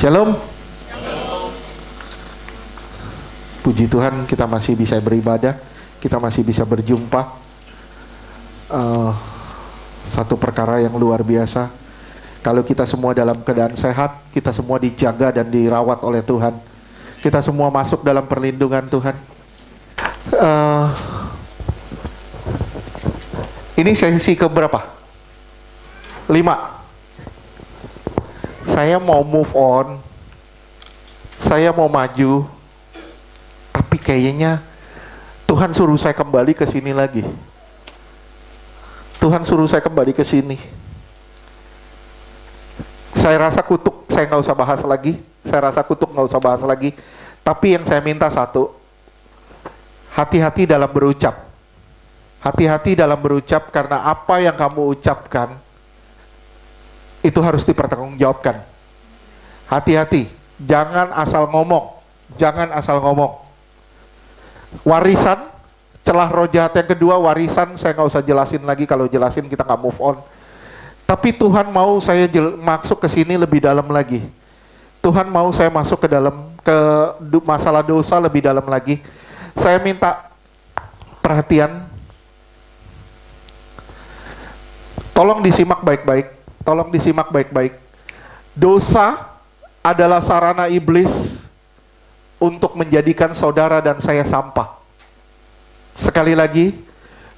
Shalom. Puji Tuhan kita masih bisa beribadah, kita masih bisa berjumpa. Satu perkara yang luar biasa, kalau kita semua dalam keadaan sehat, kita semua dijaga dan dirawat oleh Tuhan, kita semua masuk dalam perlindungan Tuhan. Ini sesi keberapa? 5. Saya mau move on, saya mau maju, tapi kayaknya Tuhan suruh saya kembali ke sini lagi. Tuhan suruh saya kembali ke sini. Saya rasa kutuk, saya nggak usah bahas lagi. Saya rasa kutuk nggak usah bahas lagi. Tapi yang saya minta satu, hati-hati dalam berucap. Hati-hati dalam berucap, karena apa yang kamu ucapkan itu harus dipertanggungjawabkan. Hati-hati, jangan asal ngomong. Jangan asal ngomong. Warisan, celah roh jahat yang kedua, warisan saya nggak usah jelasin lagi. Kalau jelasin kita nggak move on. Tapi Tuhan mau saya masuk ke sini lebih dalam lagi. Tuhan mau saya masuk ke dalam, masalah dosa lebih dalam lagi. Saya minta perhatian. Tolong disimak baik-baik. Tolong disimak baik-baik. Dosa adalah sarana iblis untuk menjadikan saudara dan saya sampah. Sekali lagi,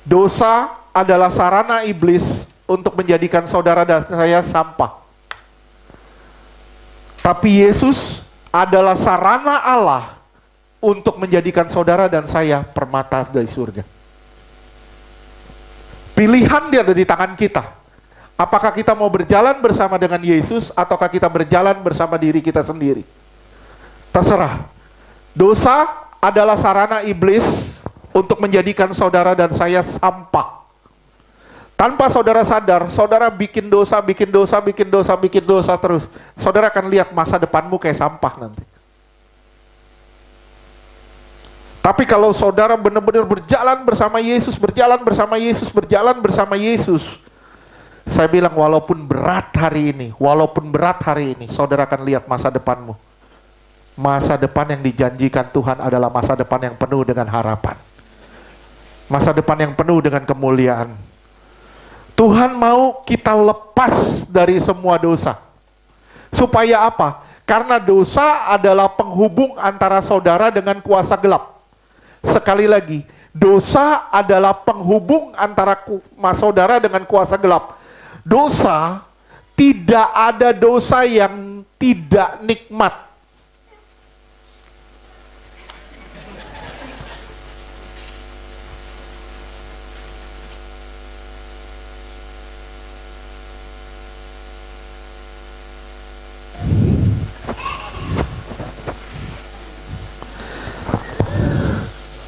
dosa adalah sarana iblis untuk menjadikan saudara dan saya sampah. Tapi Yesus adalah sarana Allah untuk menjadikan saudara dan saya permata dari surga. Pilihan dia ada di tangan kita. Apakah kita mau berjalan bersama dengan Yesus ataukah kita berjalan bersama diri kita sendiri? Terserah. Dosa adalah sarana iblis untuk menjadikan saudara dan saya sampah. Tanpa saudara sadar, saudara bikin dosa terus. Saudara akan lihat masa depanmu kayak sampah nanti. Tapi kalau saudara benar-benar berjalan bersama Yesus, saya bilang walaupun berat hari ini, saudara akan lihat masa depanmu. Masa depan yang dijanjikan Tuhan adalah masa depan yang penuh dengan harapan. Masa depan yang penuh dengan kemuliaan. Tuhan mau kita lepas dari semua dosa. Supaya apa? Karena dosa adalah penghubung antara saudara dengan kuasa gelap. Sekali lagi, dosa adalah penghubung antara saudara dengan kuasa gelap. Dosa, tidak ada dosa yang tidak nikmat.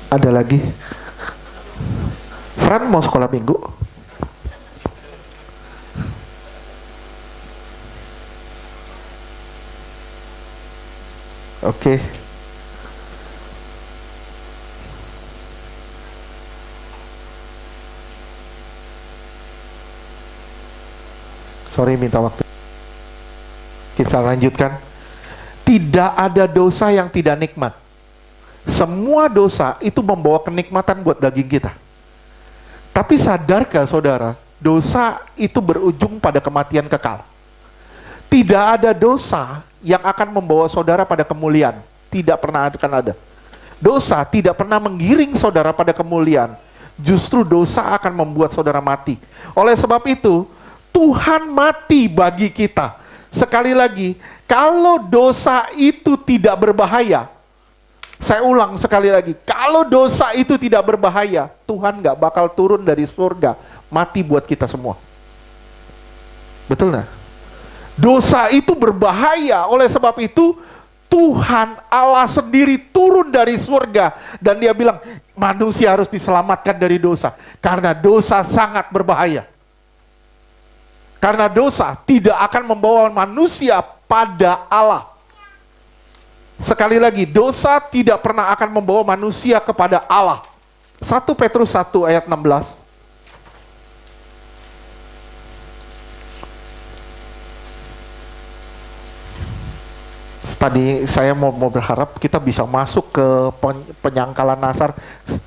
Ada lagi? Fran mau sekolah minggu? Oke. Sorry, minta waktu. Kita lanjutkan. Tidak ada dosa yang tidak nikmat. Semua dosa itu membawa kenikmatan buat daging kita. Tapi sadarkah saudara, dosa itu berujung pada kematian kekal. Tidak ada dosa yang akan membawa saudara pada kemuliaan. Tidak pernah akan ada. Dosa tidak pernah menggiring saudara pada kemuliaan. Justru dosa akan membuat saudara mati. Oleh sebab itu, Tuhan mati bagi kita. Sekali lagi, kalau dosa itu tidak berbahaya, saya ulang sekali lagi, kalau dosa itu tidak berbahaya, Tuhan gak bakal turun dari surga, mati buat kita semua. Betul gak? Dosa itu berbahaya, oleh sebab itu Tuhan Allah sendiri turun dari surga dan dia bilang manusia harus diselamatkan dari dosa karena dosa sangat berbahaya. Karena dosa tidak akan membawa manusia pada Allah. Sekali lagi, dosa tidak pernah akan membawa manusia kepada Allah. 1 Petrus 1 ayat 16. Tadi saya mau berharap kita bisa masuk ke penyangkalan Nasar.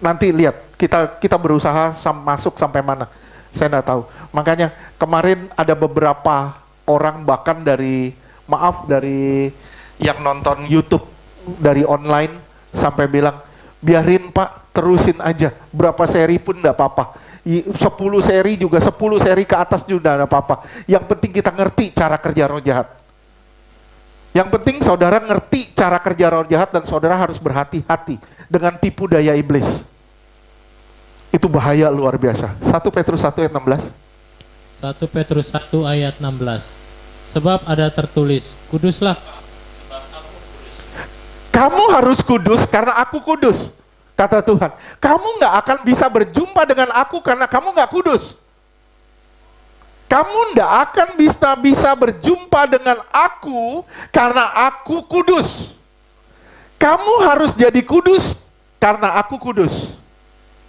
Nanti lihat kita berusaha masuk sampai mana. Saya nggak tahu. Makanya kemarin ada beberapa orang bahkan dari yang nonton YouTube dari online sampai bilang, biarin Pak, terusin aja. Berapa seri pun nggak apa-apa. 10 seri juga, 10 seri ke atas juga nggak apa-apa. Yang penting kita ngerti cara kerja roh jahat. Yang penting saudara ngerti cara kerja roh jahat dan saudara harus berhati-hati dengan tipu daya iblis. Itu bahaya luar biasa. 1 Petrus 1 ayat 16. 1 Petrus 1 ayat 16. Sebab ada tertulis, kuduslah sebab aku kudus. Kamu harus kudus karena aku kudus, kata Tuhan. Kamu nggak akan bisa berjumpa dengan aku karena kamu nggak kudus. Kamu nggak akan bisa berjumpa dengan aku karena aku kudus. Kamu harus jadi kudus karena aku kudus.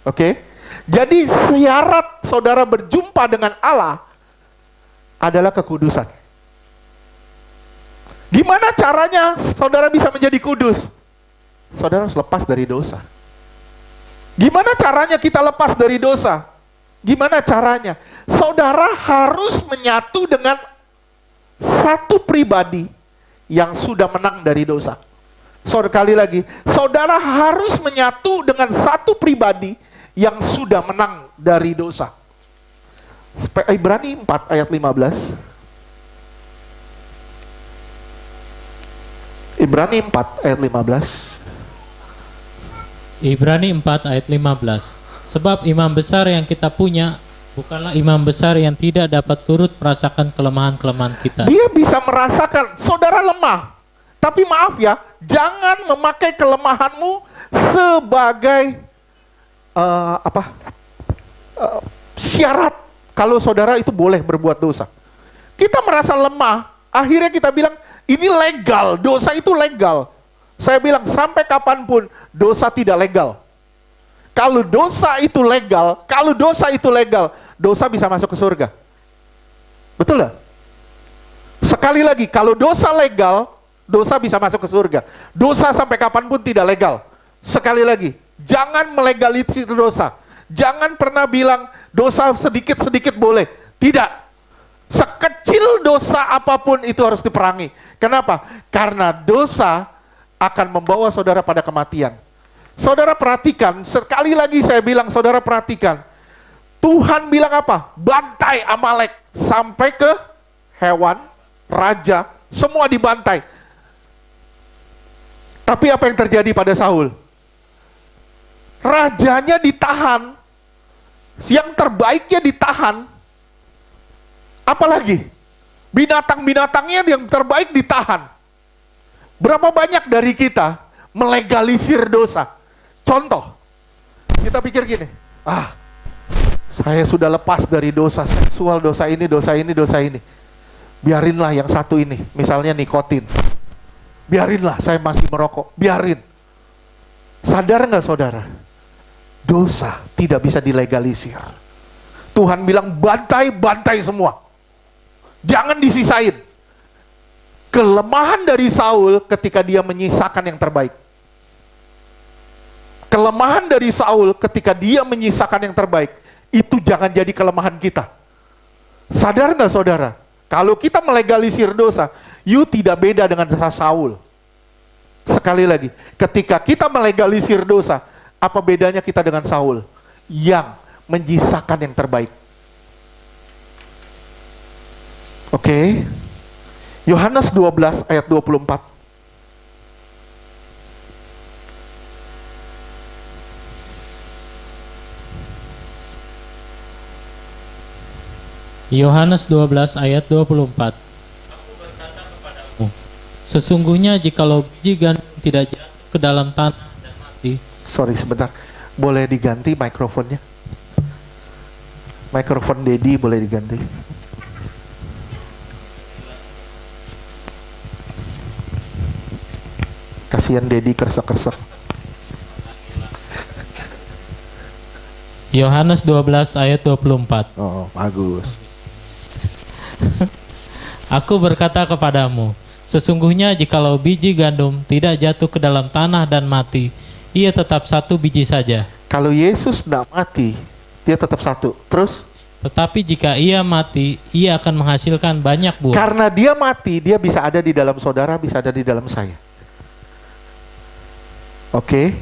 Oke? Jadi syarat saudara berjumpa dengan Allah adalah kekudusan. Gimana caranya saudara bisa menjadi kudus? Saudara harus lepas dari dosa. Gimana caranya kita lepas dari dosa? Gimana caranya? Saudara harus menyatu dengan satu pribadi yang sudah menang dari dosa. Sekali lagi, saudara harus menyatu dengan satu pribadi yang sudah menang dari dosa. Ibrani 4 ayat 15. Ibrani 4 ayat 15. Ibrani 4 ayat 15. Sebab imam besar yang kita punya bukanlah imam besar yang tidak dapat turut merasakan kelemahan-kelemahan kita. Dia bisa merasakan, saudara lemah. Tapi maaf ya, jangan memakai kelemahanmu sebagai syarat kalau saudara itu boleh berbuat dosa. Kita merasa lemah, akhirnya kita bilang, ini legal, dosa itu legal. Saya bilang, sampai kapanpun dosa tidak legal. Kalau dosa itu legal, dosa bisa masuk ke surga. Betul nggak? Sekali lagi, kalau dosa legal, dosa bisa masuk ke surga. Dosa sampai kapanpun tidak legal. Sekali lagi, jangan melegalisir dosa. Jangan pernah bilang dosa sedikit-sedikit boleh. Tidak. Sekecil dosa apapun itu harus diperangi. Kenapa? Karena dosa akan membawa saudara pada kematian. Saudara perhatikan, sekali lagi saya bilang, saudara perhatikan. Tuhan bilang apa? Bantai Amalek sampai ke hewan, raja, semua dibantai. Tapi apa yang terjadi pada Saul? Rajanya ditahan, yang terbaiknya ditahan, apalagi binatang-binatangnya yang terbaik ditahan. Berapa banyak dari kita melegalisir dosa? Contoh, kita pikir gini, saya sudah lepas dari dosa seksual, dosa ini. Biarinlah yang satu ini, misalnya nikotin. Biarinlah saya masih merokok, biarin. Sadar nggak saudara? Dosa tidak bisa dilegalisir. Tuhan bilang bantai semua. Jangan disisain. Kelemahan dari Saul ketika dia menyisakan yang terbaik. Kelemahan dari Saul ketika dia menyisakan yang terbaik, itu jangan jadi kelemahan kita. Sadar nggak saudara? Kalau kita melegalisir dosa, you tidak beda dengan dosa Saul. Sekali lagi, ketika kita melegalisir dosa, apa bedanya kita dengan Saul? Yang menyisakan yang terbaik. Oke. Yohanes 12 ayat 24. Yohanes 12 ayat 24. Aku berkata kepadamu, sesungguhnya jikalau biji gandum tidak jatuh ke dalam tanah dan mati. Sorry sebentar, boleh diganti mikrofonnya? Mikrofon Dedi boleh diganti? Kasihan Dedi kersek-kersek. Yohanes 12 ayat 24. Oh, bagus. Aku berkata kepadamu, Sesungguhnya jikalau biji gandum tidak jatuh ke dalam tanah dan mati, ia tetap satu biji saja. Kalau Yesus tidak mati, dia tetap satu. Terus? Tetapi jika ia mati, ia akan menghasilkan banyak buah. Karena dia mati, dia bisa ada di dalam saudara, bisa ada di dalam saya. Oke?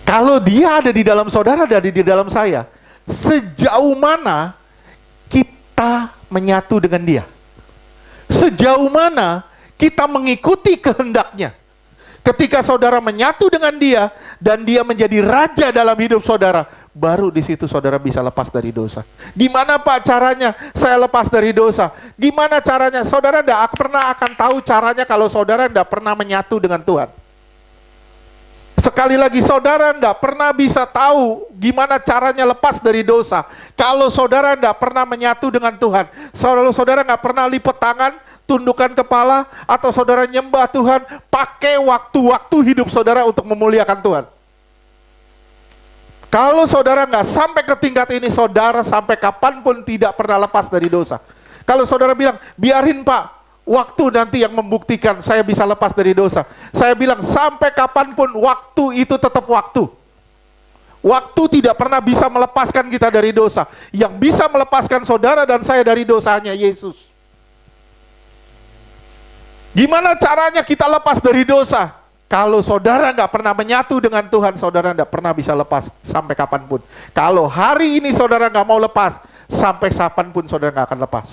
Kalau dia ada di dalam saudara, ada di dalam saya, sejauh mana kita menyatu dengan dia? Sejauh mana kita mengikuti kehendaknya? Ketika saudara menyatu dengan dia dan dia menjadi raja dalam hidup saudara, baru di situ saudara bisa lepas dari dosa. Gimana Pak caranya saya lepas dari dosa? Gimana caranya? Saudara tidak pernah akan tahu caranya kalau saudara tidak pernah menyatu dengan Tuhan. Sekali lagi, saudara tidak pernah bisa tahu gimana caranya lepas dari dosa kalau saudara tidak pernah menyatu dengan Tuhan. Saudara nggak pernah lipat tangan, tundukkan kepala, atau saudara nyembah Tuhan, pakai waktu-waktu hidup saudara untuk memuliakan Tuhan. Kalau saudara nggak sampai ke tingkat ini, saudara sampai kapanpun tidak pernah lepas dari dosa. Kalau saudara bilang, biarin Pak, waktu nanti yang membuktikan saya bisa lepas dari dosa. Saya bilang, sampai kapanpun waktu itu tetap waktu. Waktu tidak pernah bisa melepaskan kita dari dosa. Yang bisa melepaskan saudara dan saya dari dosanya Yesus. Gimana caranya kita lepas dari dosa? Kalau saudara nggak pernah menyatu dengan Tuhan, saudara nggak pernah bisa lepas sampai kapanpun. Kalau hari ini saudara nggak mau lepas, sampai kapanpun saudara nggak akan lepas.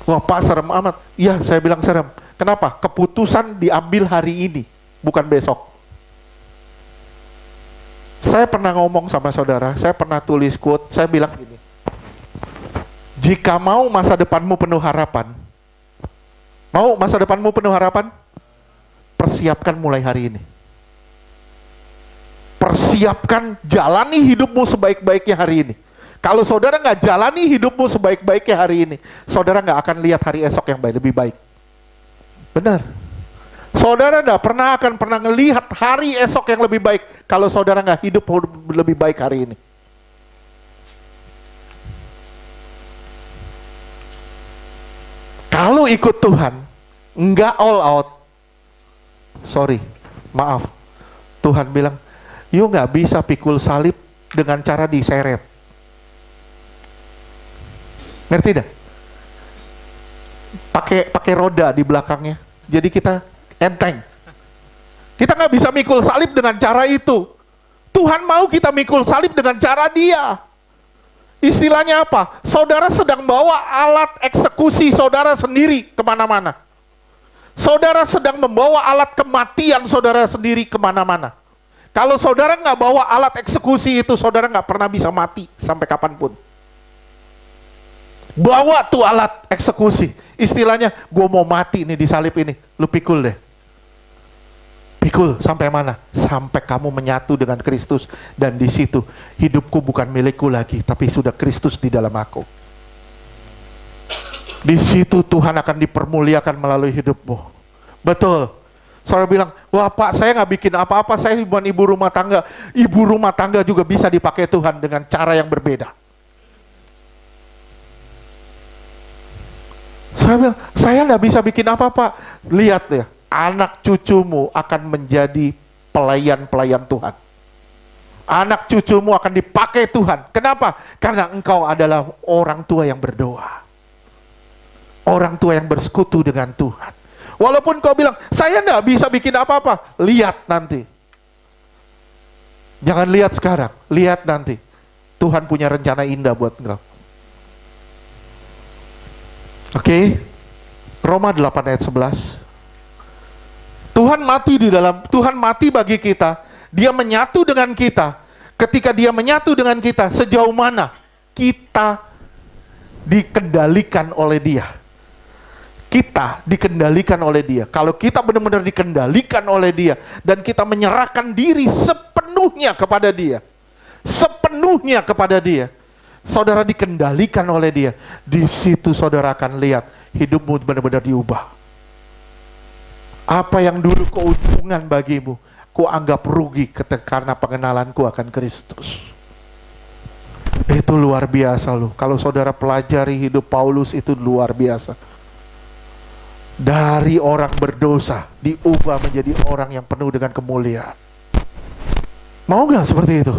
Wah Pak, serem amat. Iya, saya bilang serem. Kenapa? Keputusan diambil hari ini, bukan besok. Saya pernah ngomong sama saudara, saya pernah tulis quote, saya bilang gini, jika mau masa depanmu penuh harapan, mau masa depanmu penuh harapan, persiapkan mulai hari ini. Persiapkan, jalani hidupmu sebaik-baiknya hari ini. Kalau saudara nggak jalani hidupmu sebaik-baiknya hari ini, saudara nggak akan lihat hari esok yang lebih baik. Benar. Saudara nggak akan pernah ngelihat hari esok yang lebih baik kalau saudara nggak hidup lebih baik hari ini. Kalau ikut Tuhan, nggak all out. Sorry, maaf. Tuhan bilang, you nggak bisa pikul salib dengan cara diseret. Ngerti dah? Pakai roda di belakangnya. Jadi kita enteng. Kita nggak bisa mikul salib dengan cara itu. Tuhan mau kita mikul salib dengan cara Dia. Istilahnya apa? Saudara sedang bawa alat eksekusi saudara sendiri kemana-mana. Saudara sedang membawa alat kematian saudara sendiri kemana-mana. Kalau saudara nggak bawa alat eksekusi itu, saudara nggak pernah bisa mati sampai kapanpun. Bawa tuh alat eksekusi. Istilahnya, gue mau mati nih di salib ini. Lu pikul deh. Pikul sampai mana? Sampai kamu menyatu dengan Kristus. Dan di situ, hidupku bukan milikku lagi, tapi sudah Kristus di dalam aku. Di situ Tuhan akan dipermuliakan melalui hidupmu. Betul. Saudara bilang, wah Pak, saya nggak bikin apa-apa, saya bukan ibu rumah tangga. Ibu rumah tangga juga bisa dipakai Tuhan dengan cara yang berbeda. Saya bilang, saya nggak bisa bikin apa-apa. Lihat ya, anak cucumu akan menjadi pelayan-pelayan Tuhan. Anak cucumu akan dipakai Tuhan. Kenapa? Karena engkau adalah orang tua yang berdoa. Orang tua yang bersekutu dengan Tuhan. Walaupun kau bilang, saya nggak bisa bikin apa-apa. Lihat nanti. Jangan lihat sekarang, lihat nanti. Tuhan punya rencana indah buat engkau. Oke, Roma 8 ayat 11. Tuhan mati bagi kita. Dia menyatu dengan kita. Ketika dia menyatu dengan kita, sejauh mana kita dikendalikan oleh dia. Kita dikendalikan oleh dia. Kalau kita benar-benar dikendalikan oleh dia dan kita menyerahkan diri sepenuhnya kepada dia. Sepenuhnya kepada dia. Saudara dikendalikan oleh dia. Di situ saudara akan lihat hidupmu benar-benar diubah. Apa yang dulu keuntungan bagimu, ku anggap rugi karena pengenalanku akan Kristus. Itu luar biasa loh. Kalau saudara pelajari hidup Paulus, itu luar biasa. Dari orang berdosa diubah menjadi orang yang penuh dengan kemuliaan. Mau gak seperti itu?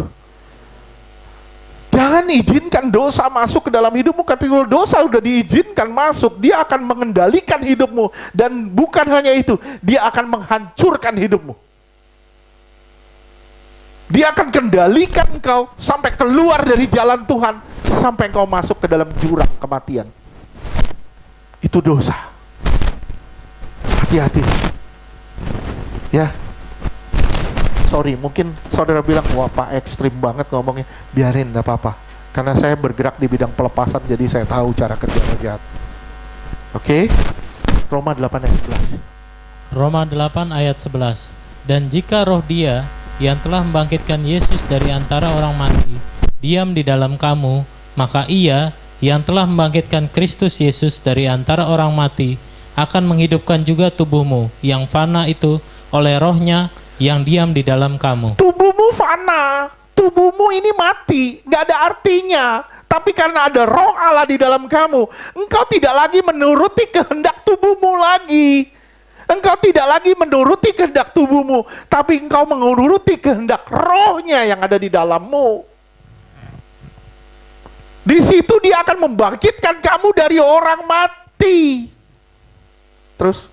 Jangan izinkan dosa masuk ke dalam hidupmu. Ketika dosa udah diizinkan masuk, dia akan mengendalikan hidupmu. Dan bukan hanya itu, dia akan menghancurkan hidupmu. Dia akan kendalikan engkau sampai keluar dari jalan Tuhan, sampai engkau masuk ke dalam jurang kematian. Itu dosa. Hati-hati. Ya. Sorry, mungkin saudara bilang, wah Pak ekstrim banget ngomongnya. Biarin, gak apa-apa. Karena saya bergerak di bidang pelepasan, jadi saya tahu cara kerja roh jahat. Oke? Roma 8 ayat 11. Roma 8 ayat 11. Dan jika roh Dia yang telah membangkitkan Yesus dari antara orang mati diam di dalam kamu, maka Ia yang telah membangkitkan Kristus Yesus dari antara orang mati akan menghidupkan juga tubuhmu yang fana itu oleh rohnya yang diam di dalam kamu. Tubuhmu fana, tubuhmu ini mati, gak ada artinya. Tapi karena ada roh Allah di dalam kamu, engkau tidak lagi menuruti kehendak tubuhmu lagi. Engkau tidak lagi menuruti kehendak tubuhmu, tapi engkau menuruti kehendak rohnya yang ada di dalammu. Di situ dia akan membangkitkan kamu dari orang mati. Terus,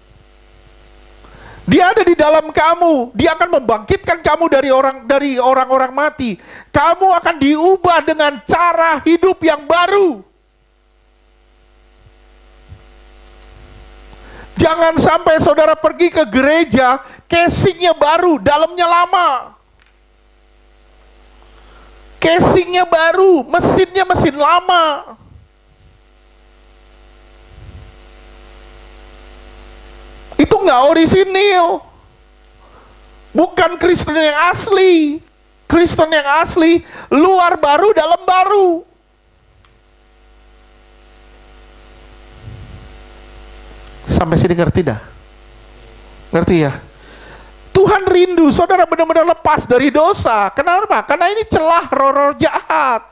dia ada di dalam kamu, dia akan membangkitkan kamu dari orang-orang mati. Kamu akan diubah dengan cara hidup yang baru. Jangan sampai saudara pergi ke gereja, casingnya baru, dalamnya lama. Casingnya baru, mesinnya mesin lama. Itu nggak orisinil. Bukan Kristen yang asli. Kristen yang asli, luar baru, dalam baru. Sampai sini ngerti dah? Ngerti ya? Tuhan rindu saudara benar-benar lepas dari dosa. Kenapa? Karena ini celah roh-roh jahat.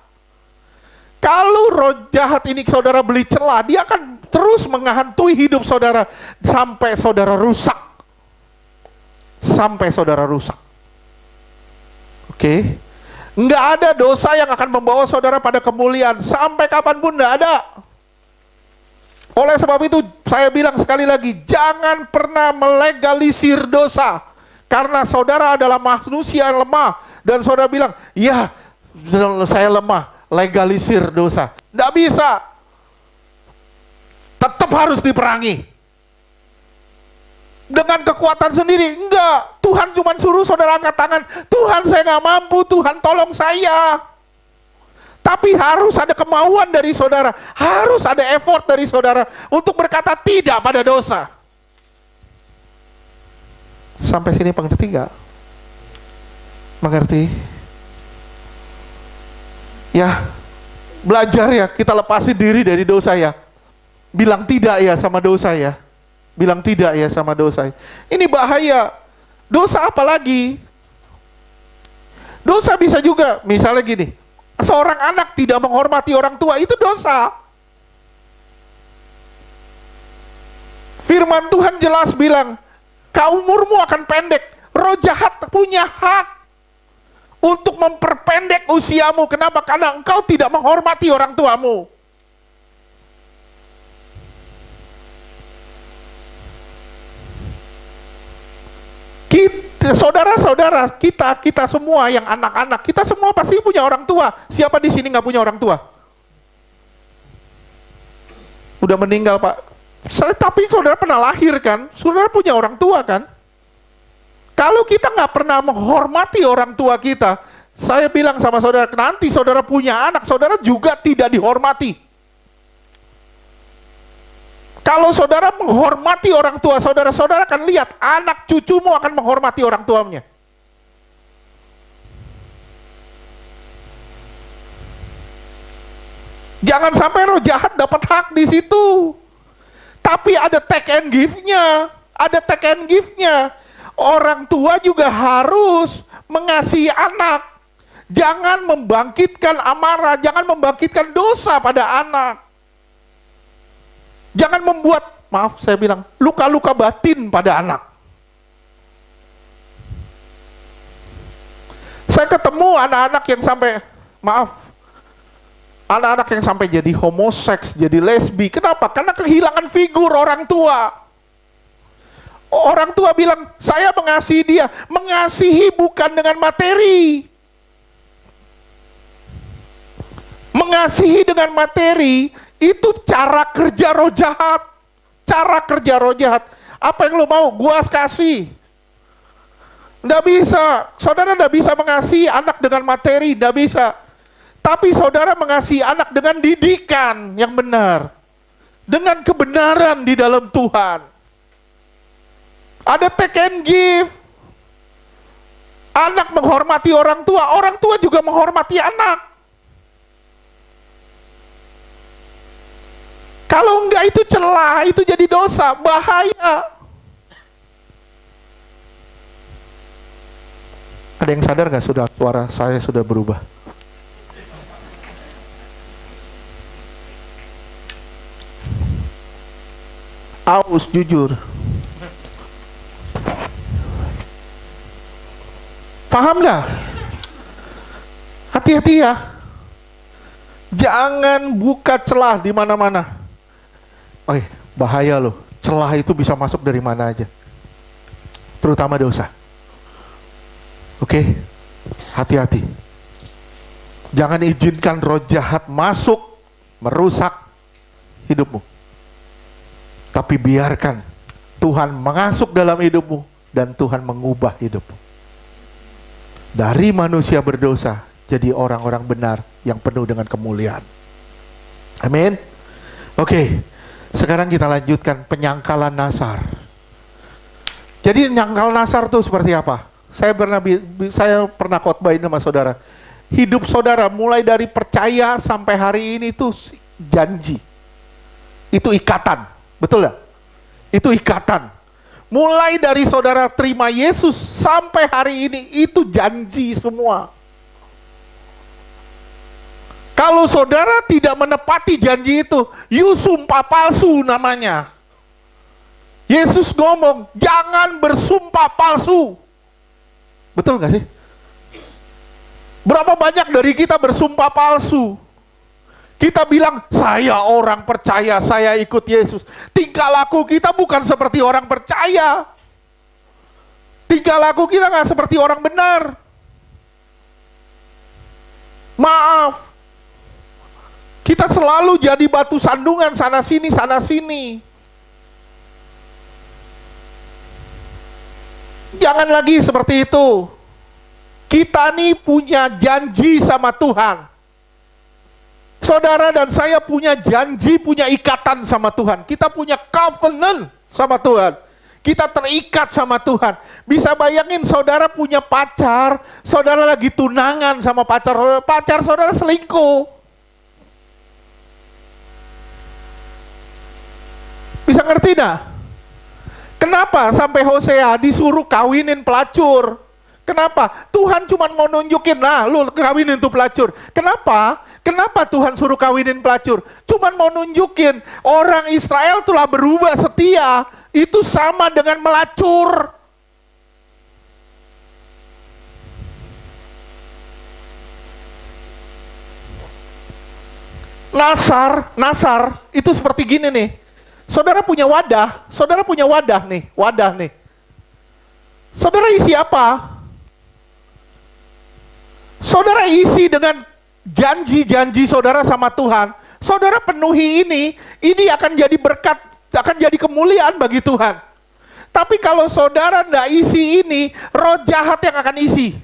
Kalau roh jahat ini saudara beli celah, dia akan terus menghantui hidup saudara sampai saudara rusak. Sampai saudara rusak. Oke? Nggak ada dosa yang akan membawa saudara pada kemuliaan. Sampai kapanpun nggak ada. Oleh sebab itu saya bilang sekali lagi, jangan pernah melegalisir dosa. Karena saudara adalah manusia yang lemah. Dan saudara bilang, ya saya lemah, legalisir dosa. Tidak bisa. Tetap harus diperangi. Dengan kekuatan sendiri, enggak. Tuhan cuma suruh saudara angkat tangan. Tuhan saya nggak mampu, Tuhan tolong saya. Tapi harus ada kemauan dari saudara, harus ada effort dari saudara untuk berkata tidak pada dosa. Sampai sini pengerti gak? Mengerti? Ya, belajar ya, kita lepasin diri dari dosa ya. Bilang tidak ya sama dosa ya. Bilang tidak ya sama dosa. Ini bahaya. Dosa apa lagi? Dosa bisa juga, misalnya gini. Seorang anak tidak menghormati orang tua, itu dosa. Firman Tuhan jelas bilang, umurmu akan pendek. Roh jahat punya hak untuk memperpendek usiamu. Kenapa? Karena engkau tidak menghormati orang tuamu. Saudara-saudara kita semua yang anak-anak, kita semua pasti punya orang tua. Siapa di sini nggak punya orang tua? Udah meninggal Pak. Tapi saudara pernah lahir kan? Saudara punya orang tua kan? Kalau kita nggak pernah menghormati orang tua kita, saya bilang sama saudara, nanti saudara punya anak, saudara juga tidak dihormati. Kalau saudara menghormati orang tua saudara, saudara akan lihat anak cucumu akan menghormati orang tuanya. Jangan sampai roh jahat dapat hak di situ. Tapi ada take and give-nya, ada take and give-nya. Orang tua juga harus mengasihi anak. Jangan membangkitkan amarah, jangan membangkitkan dosa pada anak. Jangan membuat, maaf saya bilang, luka-luka batin pada anak. Saya ketemu anak-anak yang sampai, anak-anak yang sampai jadi homoseks, jadi lesbi. Kenapa? Karena kehilangan figur orang tua. Orang tua bilang, saya mengasihi dia. Mengasihi bukan dengan materi. Mengasihi dengan materi, itu cara kerja roh jahat. Cara kerja roh jahat. Apa yang lo mau? Gua kasih. Nggak bisa. Saudara nggak bisa mengasihi anak dengan materi. Nggak bisa. Tapi saudara mengasihi anak dengan didikan yang benar. Dengan kebenaran di dalam Tuhan. Ada take and give. Anak menghormati orang tua juga menghormati anak. Kalau enggak itu celah, itu jadi dosa, bahaya. Ada yang sadar nggak suara saya sudah berubah? Aus, jujur. Paham dah? Hati-hati ya. Jangan buka celah di mana-mana. Bahaya loh. Celah itu bisa masuk dari mana aja. Terutama dosa. Oke? Hati-hati. Jangan izinkan roh jahat masuk merusak hidupmu. Tapi biarkan Tuhan mengasuk dalam hidupmu dan Tuhan mengubah hidupmu. Dari manusia berdosa jadi orang-orang benar yang penuh dengan kemuliaan. Amin. Oke, sekarang kita lanjutkan penyangkalan nasar. Jadi nyangkal nasar itu seperti apa? Saya pernah khotbahin sama saudara. Hidup saudara mulai dari percaya sampai hari ini itu janji. Itu ikatan. Betul gak? Itu ikatan. Mulai dari saudara terima Yesus sampai hari ini itu janji semua. Kalau saudara tidak menepati janji itu, sumpah palsu namanya. Yesus ngomong, jangan bersumpah palsu. Betul gak sih? Berapa banyak dari kita bersumpah palsu? Kita bilang, saya orang percaya, saya ikut Yesus. Tingkah laku kita bukan seperti orang percaya. Tingkah laku kita nggak seperti orang benar. Maaf. Kita selalu jadi batu sandungan sana sini, sana sini. Jangan lagi seperti itu. Kita nih punya janji sama Tuhan. Saudara dan saya punya janji, punya ikatan sama Tuhan. Kita punya covenant sama Tuhan. Kita terikat sama Tuhan. Bisa bayangin saudara punya pacar, saudara lagi tunangan sama pacar saudara selingkuh. Bisa ngerti dah? Kenapa sampai Hosea disuruh kawinin pelacur? Kenapa? Tuhan cuma mau nunjukin, nah lu kawinin tuh pelacur. Kenapa? Kenapa Tuhan suruh kawinin pelacur? Cuma mau nunjukin orang Israel telah berubah setia. Itu sama dengan melacur. Nasar itu seperti gini nih. Saudara punya wadah nih, Saudara isi apa? Saudara isi dengan janji-janji saudara sama Tuhan. Saudara penuhi ini akan jadi berkat, akan jadi kemuliaan bagi Tuhan. Tapi kalau saudara tidak isi ini, roh jahat yang akan isi.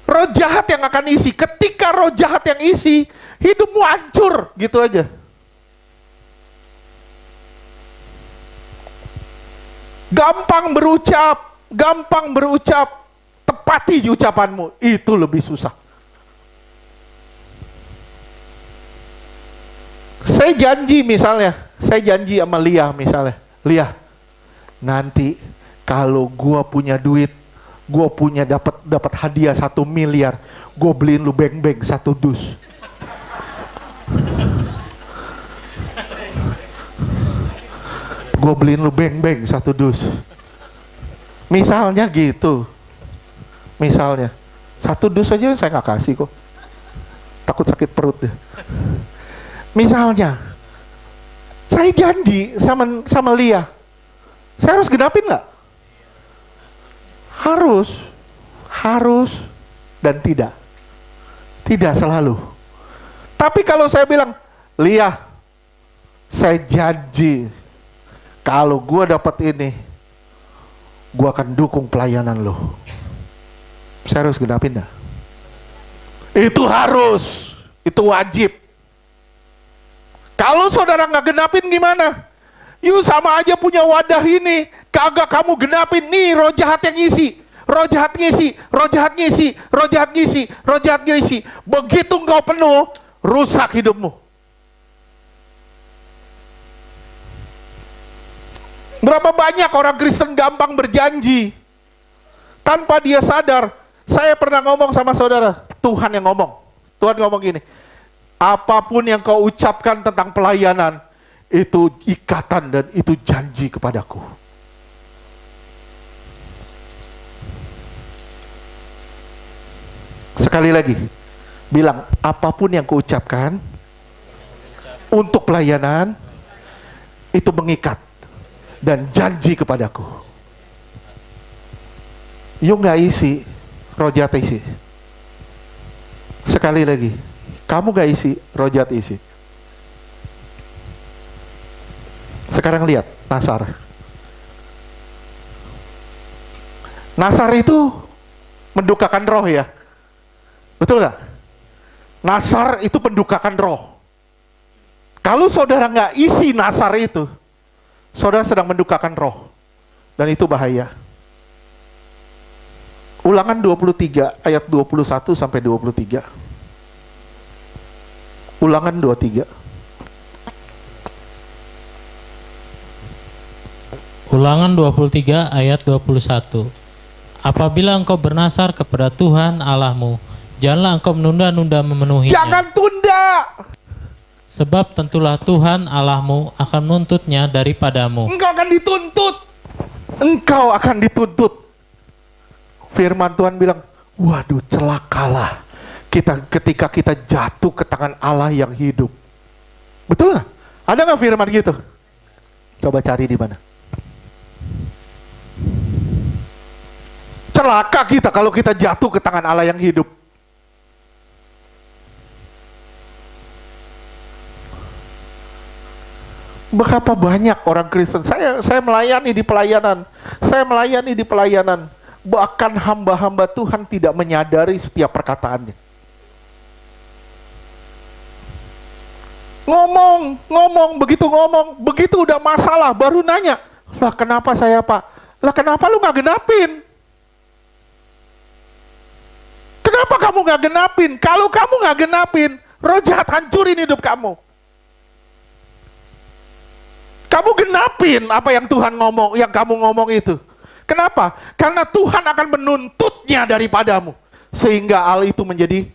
Roh jahat yang akan isi. Ketika roh jahat yang isi, hidupmu hancur, gitu aja. Gampang berucap, tepati ucapanmu, itu lebih susah. Saya janji sama Lia misalnya, Lia, nanti kalau gua punya duit, gue punya dapat hadiah 1 miliar, gue beliin lu beng-beng 1 dus. Gue beliin lu beng-beng 1 dus. Misalnya gitu. Misalnya 1 dus aja saya nggak kasih kok. Takut sakit perut deh. Misalnya saya janji sama Lia, saya harus genapin nggak? Harus dan tidak selalu. Tapi kalau saya bilang, Lia, saya janji kalau gue dapat ini, gue akan dukung pelayanan lo. Saya harus genapin nggak? Itu harus, itu wajib. Kalau saudara nggak genapin gimana? Yuk sama aja punya wadah ini, kagak kamu genapin, nih roh jahat yang ngisi. Roh jahat ngisi, roh jahat ngisi, roh jahat ngisi, roh jahat ngisi. Begitu engkau penuh, rusak hidupmu. Berapa banyak orang Kristen gampang berjanji tanpa dia sadar. Saya pernah ngomong sama saudara, Tuhan yang ngomong. Tuhan ngomong gini, apapun yang kau ucapkan tentang pelayanan, itu ikatan dan itu janji kepadaku. Sekali lagi, bilang apapun yang kau ucapkan untuk pelayanan, itu mengikat dan janji kepadaku. Yuk nggak isi, roh jahat isi. Sekali lagi, kamu nggak isi, roh jahat isi. Sekarang lihat Nasar. Nasar itu mendukakan roh ya, betul nggak? Nasar itu pendukakan roh. Kalau saudara nggak isi Nasar itu, saudara sedang mendukakan roh, dan itu bahaya. Ulangan 23 ayat 21 sampai 23. Ulangan 23. Ulangan 23 ayat 21. Apabila engkau bernasar kepada Tuhan Allahmu, janganlah engkau menunda-nunda memenuhinya. Jangan tunda. Sebab tentulah Tuhan Allahmu akan menuntutnya daripadamu. Engkau akan dituntut. Engkau akan dituntut. Firman Tuhan bilang, waduh celakalah kita ketika kita jatuh ke tangan Allah yang hidup. Betul nggak? Ada nggak firman gitu? Coba cari di mana. Celaka kita kalau kita jatuh ke tangan Allah yang hidup. Betapa banyak orang Kristen. Saya melayani di pelayanan. Bahkan hamba-hamba Tuhan tidak menyadari setiap perkataannya. Ngomong, begitu udah masalah baru nanya, lah kenapa saya Pak? Lah kenapa lu gak genapin? Kenapa kamu gak genapin? Kalau kamu gak genapin, roh jahat hancurin hidup kamu. Kamu genapin apa yang Tuhan ngomong, yang kamu ngomong itu. Kenapa? Karena Tuhan akan menuntutnya daripadamu. Sehingga hal itu menjadi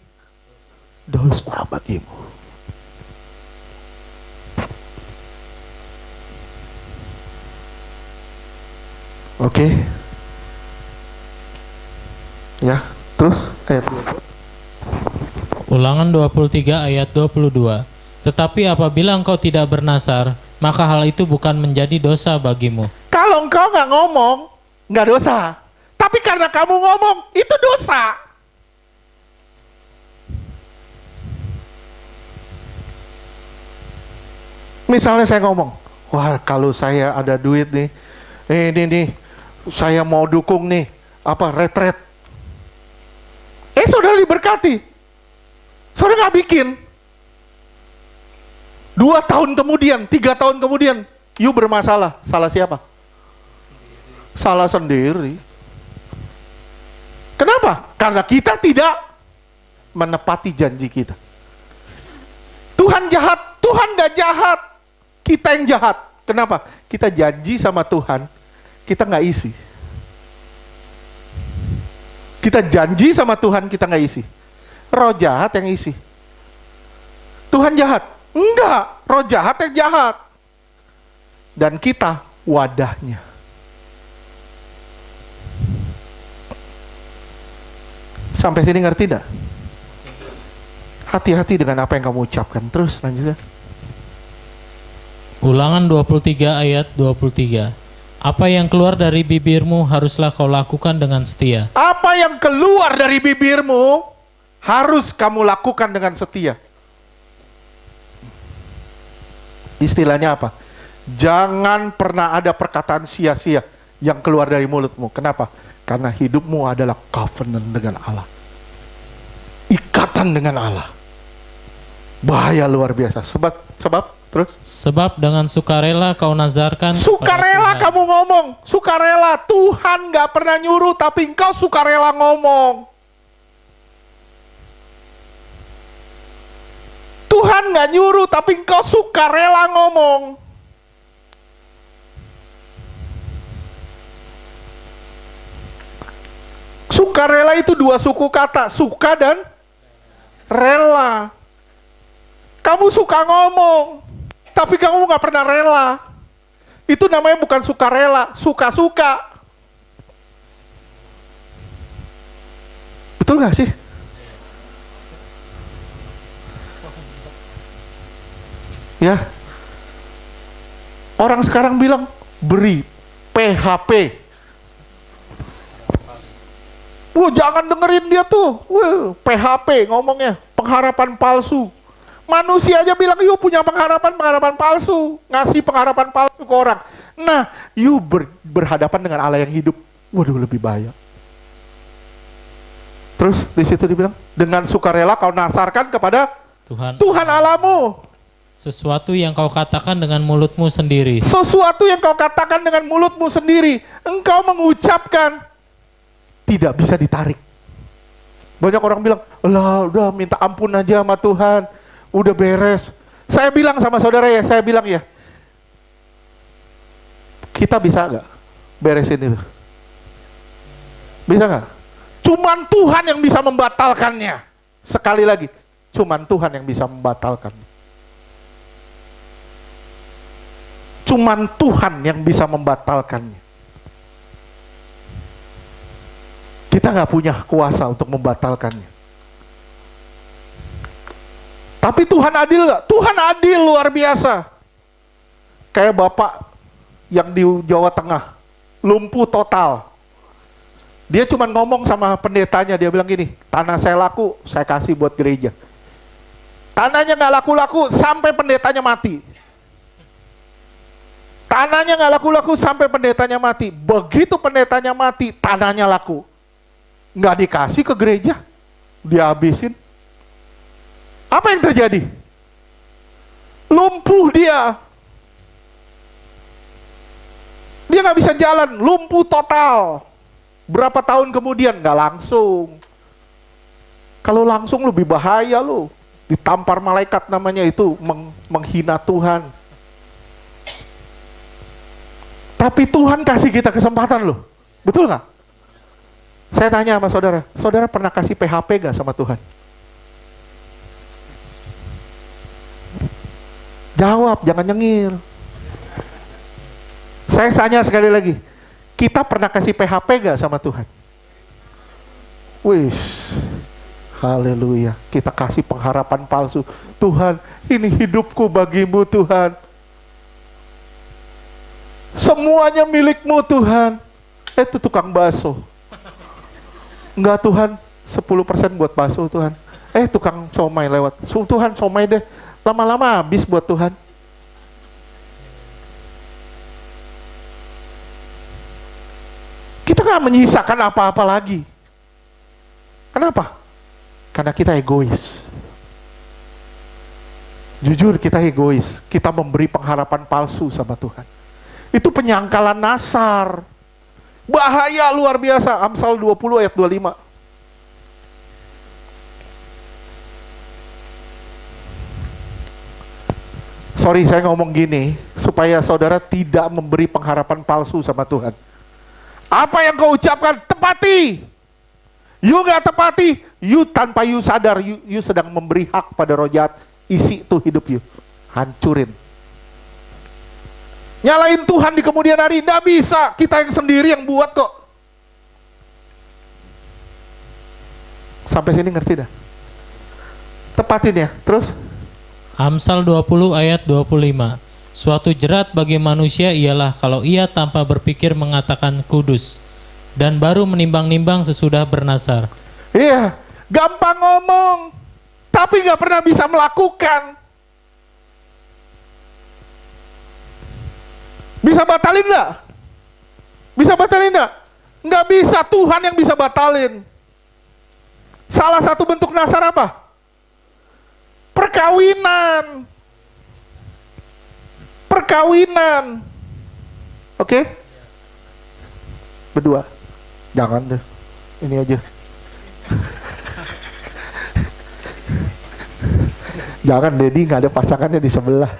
dosa bagimu. Oke. Ya, terus ayat 2. Ulangan 23 ayat 22. Tetapi apabila engkau tidak bernasar, maka hal itu bukan menjadi dosa bagimu. Kalau engkau nggak ngomong, nggak dosa. Tapi karena kamu ngomong, itu dosa. Misalnya saya ngomong, wah kalau saya ada duit nih, ini saya mau dukung nih, retret. Saudara diberkati. Saudara nggak bikin. 2 tahun kemudian, 3 tahun kemudian, you bermasalah. Salah siapa? Salah sendiri. Kenapa? Karena kita tidak menepati janji kita. Tuhan jahat, Tuhan gak jahat. Kita yang jahat. Kenapa? Kita janji sama Tuhan, kita gak isi. Kita janji sama Tuhan, kita nggak isi. Roh jahat yang isi. Tuhan jahat? Enggak, roh jahat yang jahat. Dan kita wadahnya. Sampai sini ngerti tidak? Hati-hati dengan apa yang kamu ucapkan. Terus lanjutkan. Ulangan 23 ayat 23. Apa yang keluar dari bibirmu haruslah kau lakukan dengan setia. Apa yang keluar dari bibirmu harus kamu lakukan dengan setia. Istilahnya apa? Jangan pernah ada perkataan sia-sia yang keluar dari mulutmu. Kenapa? Karena hidupmu adalah covenant dengan Allah. Ikatan dengan Allah. Bahaya luar biasa. Sebab terus? Sebab dengan sukarela kau nazarkan. Sukarela kamu ngomong. Sukarela. Tuhan gak pernah nyuruh, tapi engkau sukarela ngomong. Tuhan gak nyuruh, tapi engkau sukarela ngomong. Sukarela itu dua suku kata, suka dan rela. Kamu suka ngomong, tapi kamu gak pernah rela. Itu namanya bukan sukarela, suka-suka. Betul gak sih? Ya. Orang sekarang bilang beri PHP. Wah, jangan dengerin dia tuh. Wah, PHP ngomongnya, pengharapan palsu. Manusia aja bilang, yuk punya pengharapan palsu. Ngasih pengharapan palsu ke orang. Nah, yuk berhadapan dengan Allah yang hidup. Waduh, lebih bahaya. Terus di situ dibilang, dengan sukarela kau nasarkan kepada Tuhan Allahmu. Sesuatu yang kau katakan dengan mulutmu sendiri. Sesuatu yang kau katakan dengan mulutmu sendiri. Engkau mengucapkan. Tidak bisa ditarik. Banyak orang bilang, lah udah minta ampun aja sama Tuhan. Udah beres. Saya bilang sama saudara ya, kita bisa gak beresin itu? Bisa gak? Cuman Tuhan yang bisa membatalkannya. Sekali lagi, cuman Tuhan yang bisa membatalkan. Cuman Tuhan yang bisa membatalkannya. Kita nggak punya kuasa untuk membatalkannya. Tapi Tuhan adil nggak? Tuhan adil luar biasa. Kayak bapak yang di Jawa Tengah, lumpuh total. Dia cuma ngomong sama pendetanya, dia bilang gini, tanah saya laku, saya kasih buat gereja. Tanahnya nggak laku-laku sampai pendetanya mati. Tanahnya nggak laku-laku sampai pendetanya mati. Begitu pendetanya mati, tanahnya laku. Nggak dikasih ke gereja, dihabisin. Apa yang terjadi? Lumpuh dia. Dia nggak bisa jalan, lumpuh total. Berapa tahun kemudian? Nggak langsung. Kalau langsung lebih bahaya loh. Ditampar malaikat namanya itu, menghina Tuhan. Tapi Tuhan kasih kita kesempatan loh. Betul nggak? Saya tanya sama saudara, saudara pernah kasih PHP gak sama Tuhan? Jawab, jangan nyengir. Saya tanya sekali lagi, kita pernah kasih PHP gak sama Tuhan? Wih, haleluya. Kita kasih pengharapan palsu. Tuhan, ini hidupku bagimu Tuhan. Semuanya milikmu Tuhan. Itu tukang bakso. Enggak Tuhan, 10% buat bakso Tuhan. Tukang somai lewat. Tuhan somai deh. Lama-lama habis buat Tuhan. Kita gak menyisakan apa-apa lagi. Kenapa? Karena kita egois. Jujur kita egois. Kita memberi pengharapan palsu sama Tuhan. Itu penyangkalan nasar. Bahaya luar biasa. Amsal 20 ayat 25. Sorry saya ngomong gini, supaya saudara tidak memberi pengharapan palsu sama Tuhan. Apa yang kau ucapkan, tepati. You nggak tepati, you tanpa you sadar, you sedang memberi hak pada roh jahat, isi tuh hidup you, hancurin. Nyalain Tuhan di kemudian hari, nggak bisa, kita yang sendiri yang buat kok. Sampai sini ngerti dah? Tepatin ya, terus? Amsal 20 ayat 25. Suatu jerat bagi manusia ialah kalau ia tanpa berpikir mengatakan kudus, dan baru menimbang-nimbang sesudah bernasar. Iya, gampang ngomong, tapi nggak pernah bisa melakukan. Bisa batalin nggak? Bisa batalin nggak? Nggak bisa, Tuhan yang bisa batalin. Salah satu bentuk nasar apa? Perkawinan. Perkawinan. Oke? Berdua. Jangan deh. Ini aja. Jangan, Dedi nggak ada pasangannya di sebelah.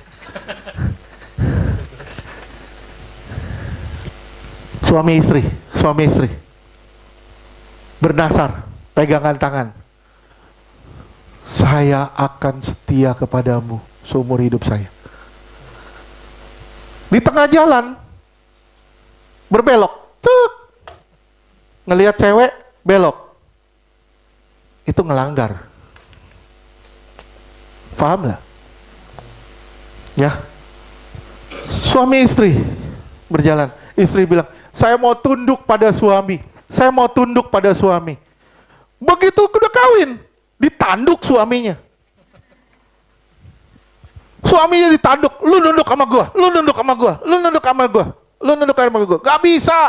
Suami istri. Bernasar, pegangan tangan. Saya akan setia kepadamu seumur hidup saya. Di tengah jalan, berbelok, cuk, ngelihat cewek, belok. Itu ngelanggar. Paham nggak? Ya. Suami istri berjalan. Istri bilang, saya mau tunduk pada suami. Saya mau tunduk pada suami. Begitu udah kawin, ditanduk suaminya. Suaminya ditanduk, lu nunduk sama gua, lu nunduk sama gua, lu nunduk sama gua, lu nunduk sama gua. Gak bisa.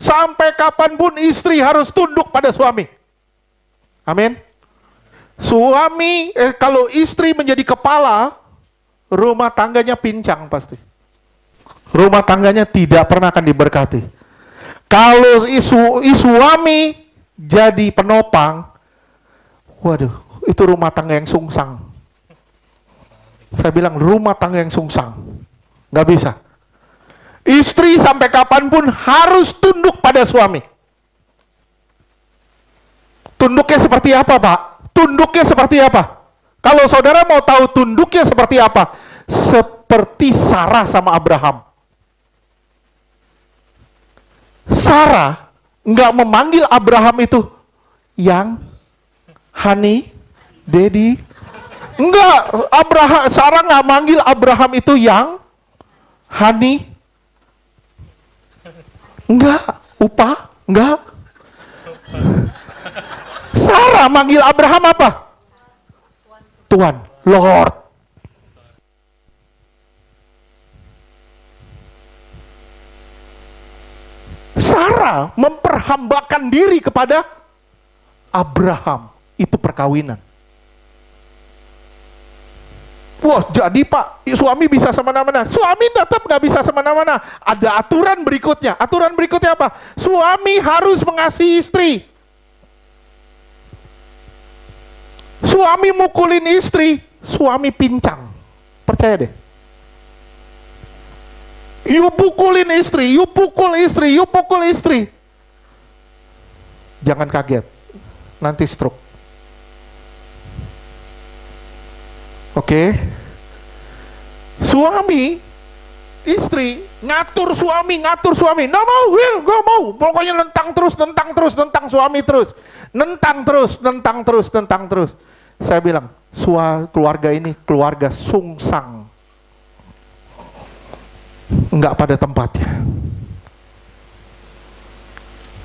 Sampai kapanpun istri harus tunduk pada suami. Amin. Suami, kalau istri menjadi kepala, rumah tangganya pincang pasti. Rumah tangganya tidak pernah akan diberkati. Kalau suami jadi penopang, waduh, itu rumah tangga yang sungsang. Saya bilang rumah tangga yang sungsang. Nggak bisa. Istri sampai kapanpun harus tunduk pada suami. Tunduknya seperti apa, Pak? Tunduknya seperti apa? Kalau saudara mau tahu tunduknya seperti apa? Seperti Sarah sama Abraham. Sarah nggak memanggil Abraham itu yang honey, daddy. Enggak, Sarah nggak manggil Abraham itu yang honey. Enggak, upah, enggak. Sarah manggil Abraham apa? Tuan, Lord. Sarah memperhambakan diri kepada Abraham. Itu perkawinan. Wah, jadi Pak, suami bisa semena-mena. Suami tetap nggak bisa semena-mena. Ada aturan berikutnya. Aturan berikutnya apa? Suami harus mengasihi istri. Suami mukulin istri, suami pincang. Percaya deh. You pukulin istri, you pukul istri, you pukul istri. Jangan kaget, nanti stroke. Oke. Suami, istri, ngatur suami. Nggak mau, gue mau. Pokoknya nentang terus, nentang suami terus. Nentang terus. Saya bilang, keluarga ini keluarga sungsang. Enggak pada tempatnya.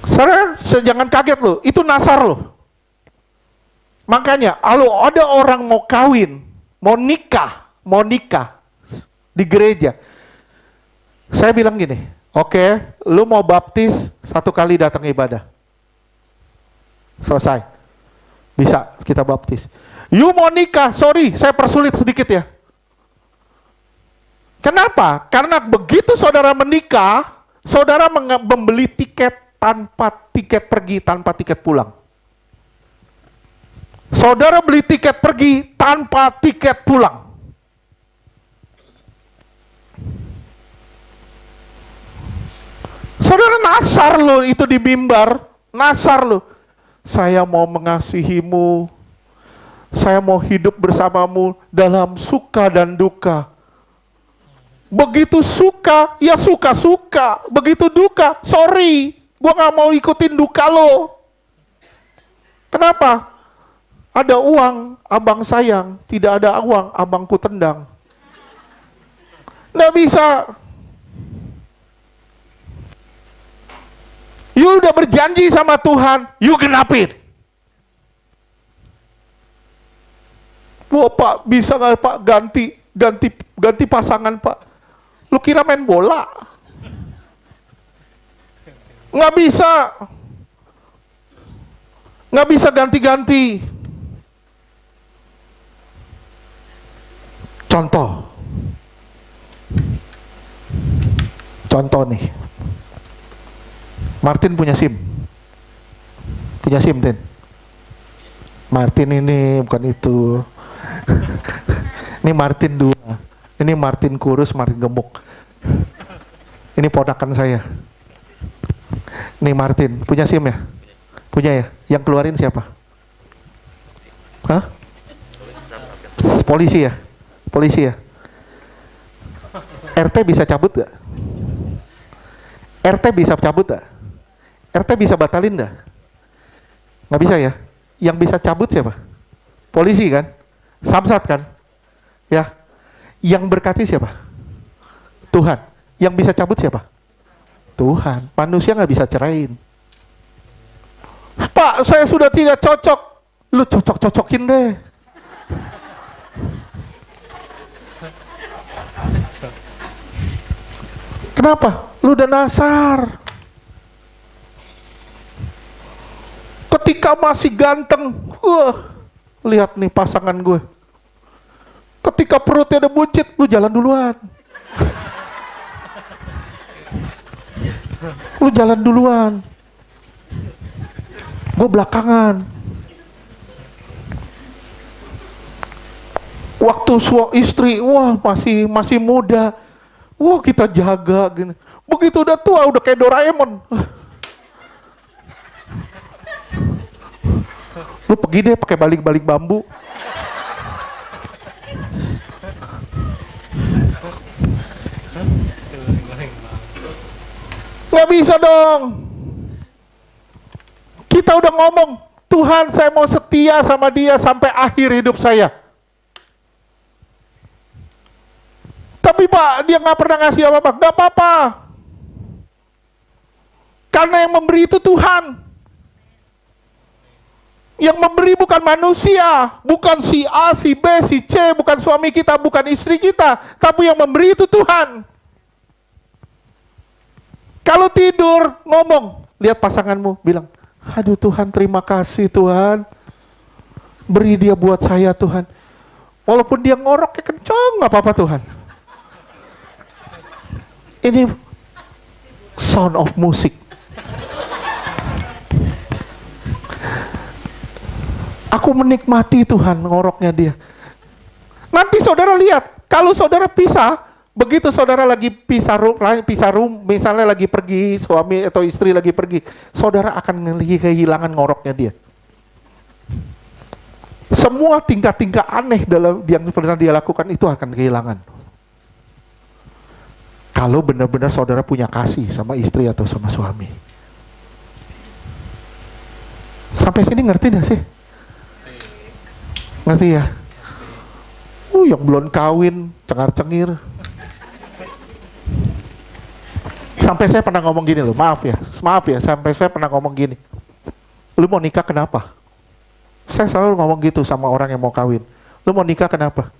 Saudara, jangan kaget loh, itu nasar loh. Makanya, kalau ada orang mau kawin, mau nikah di gereja, saya bilang gini, oke, lu mau baptis 1 kali datang ibadah. Selesai. Bisa kita baptis. You mau nikah, sorry, saya persulit sedikit ya. Kenapa? Karena begitu saudara menikah, saudara membeli tiket tanpa tiket pergi, tanpa tiket pulang. Saudara beli tiket pergi tanpa tiket pulang. Saudara nasar loh itu di mimbar, nasar loh. saya mau mengasihimu, saya mau hidup bersamamu dalam suka dan duka. Begitu suka, ya suka-suka. Begitu duka, sorry, gua gak mau ikutin duka lo. Kenapa? Ada uang, abang sayang. Tidak ada uang, abangku tendang. Nggak bisa. You udah berjanji sama Tuhan, you genapin. Wah Pak, bisa nggak Pak ganti pasangan Pak? Lu kira main bola? Nggak bisa. Nggak bisa ganti-ganti. Contoh nih. Martin punya SIM. Punya SIM, Tin. Martin ini bukan itu. Ini Martin 2. Ini Martin kurus, Martin gemuk. Ini ponakan saya. Nih Martin, punya SIM ya? Punya ya? Yang keluarin siapa? Hah? Polisi ya? Polisi ya? RT bisa cabut gak? RT bisa cabut gak? RT bisa batalin gak? Nggak bisa ya? Yang bisa cabut siapa? Polisi kan? Samsat kan? Ya. Yang berkati siapa? Tuhan. Yang bisa cabut siapa? Tuhan. Manusia nggak bisa cerain. Pak, saya sudah tidak cocok. Lu cocok-cocokin deh. Kenapa? Lu udah nasar. Ketika masih ganteng, lihat nih pasangan gue. Ketika perutnya udah buncit, lu jalan duluan. Lu jalan duluan. Gue belakangan. Waktu istri, wah masih muda. Wah kita jaga gini. Begitu udah tua, udah kayak Doraemon. Lu pergi deh pakai balik-balik bambu. Nggak bisa dong. Kita udah ngomong, Tuhan saya mau setia sama dia sampai akhir hidup saya. Tapi Pak, dia nggak pernah ngasih apa-apa. Nggak apa-apa. Karena yang memberi itu Tuhan. Yang memberi bukan manusia, bukan si A, si B, si C, bukan suami kita, bukan istri kita, tapi yang memberi itu Tuhan. Kalau tidur, ngomong, lihat pasanganmu, bilang, aduh Tuhan terima kasih Tuhan, beri dia buat saya Tuhan. Walaupun dia ngoroknya kencang, nggak apa-apa Tuhan. Ini sound of music. Aku menikmati Tuhan ngoroknya dia. Nanti saudara lihat, kalau saudara pisah, begitu saudara lagi pisah room, misalnya lagi pergi, suami atau istri lagi pergi, saudara akan kehilangan ngoroknya dia. Semua tingkah-tingkah aneh dalam yang pernah dia lakukan itu akan kehilangan. Kalau benar-benar saudara punya kasih sama istri atau sama suami. Sampai sini ngerti gak sih? Ngerti ya? Yang belum kawin, cengar-cengir. Sampai saya pernah ngomong gini loh, maaf ya, sampai saya pernah ngomong gini. Lu mau nikah kenapa? Saya selalu ngomong gitu sama orang yang mau kawin. Lu mau nikah kenapa?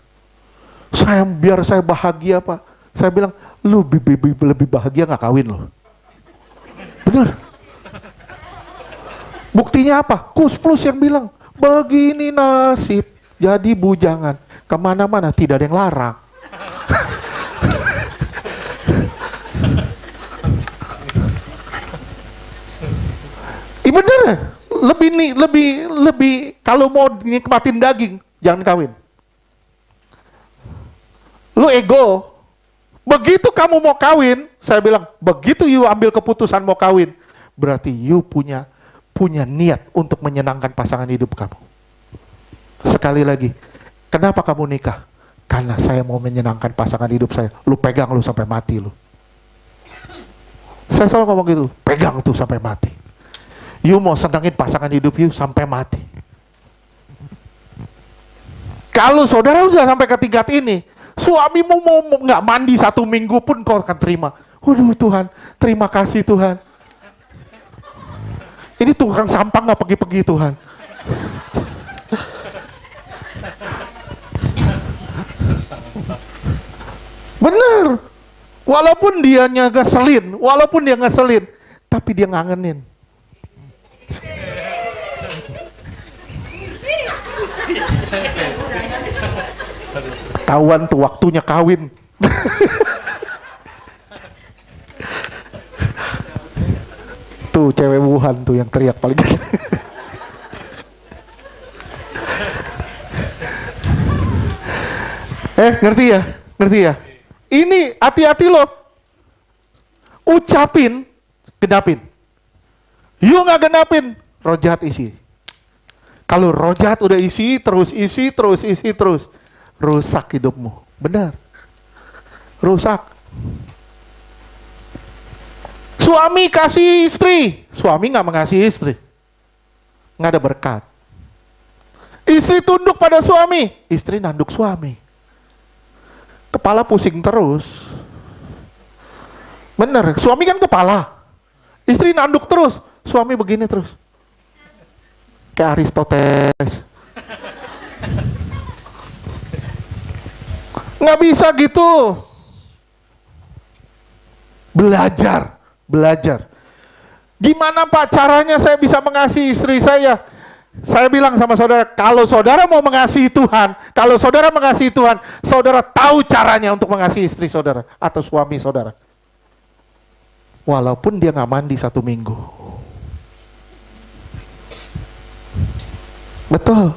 Biar saya bahagia Pak. Saya bilang, lu lebih bahagia gak kawin loh. Bener. Buktinya apa? Kus Plus yang bilang, begini nasib. Jadi bujangan, kemana-mana tidak ada yang larang. Bener, lebih kalau mau nikmatin daging, jangan kawin. Lu ego. Begitu kamu mau kawin, saya bilang, begitu you ambil keputusan mau kawin, berarti you punya punya niat untuk menyenangkan pasangan hidup kamu. Sekali lagi, kenapa kamu nikah? Karena saya mau menyenangkan pasangan hidup saya. Lu pegang lu sampai mati lu. Saya selalu ngomong gitu, pegang tuh sampai mati. You mau senangin pasangan hidup you sampai mati. Kalau saudara sudah sampai ke tingkat ini, suamimu mau nggak mandi 1 minggu pun kau akan terima. Waduh Tuhan, terima kasih Tuhan. Ini tukang sampah nggak pergi-pergi Tuhan. Bener. Walaupun dia ngeselin, tapi dia ngangenin. Tawan tuh waktunya kawin. Tuh cewek Wuhan tuh yang teriak paling. Ngerti ya? Ini hati-hati loh. Ucapin, genapin. You nggak genapin, roh jahat isi. Kalau roh jahat udah isi terus, rusak hidupmu. Benar. Rusak. Suami kasih istri, suami nggak mengasihi istri, nggak ada berkat. Istri tunduk pada suami, istri nanduk suami. Kepala pusing terus. Bener, suami kan kepala, istri nanduk terus, suami begini terus. Kayak Aristoteles. Nggak bisa gitu. Belajar. Gimana Pak caranya saya bisa mengasihi istri saya? Saya bilang sama saudara, kalau saudara mau mengasihi Tuhan, saudara tahu caranya untuk mengasihi istri saudara atau suami saudara. Walaupun dia nggak mandi 1 minggu. Betul.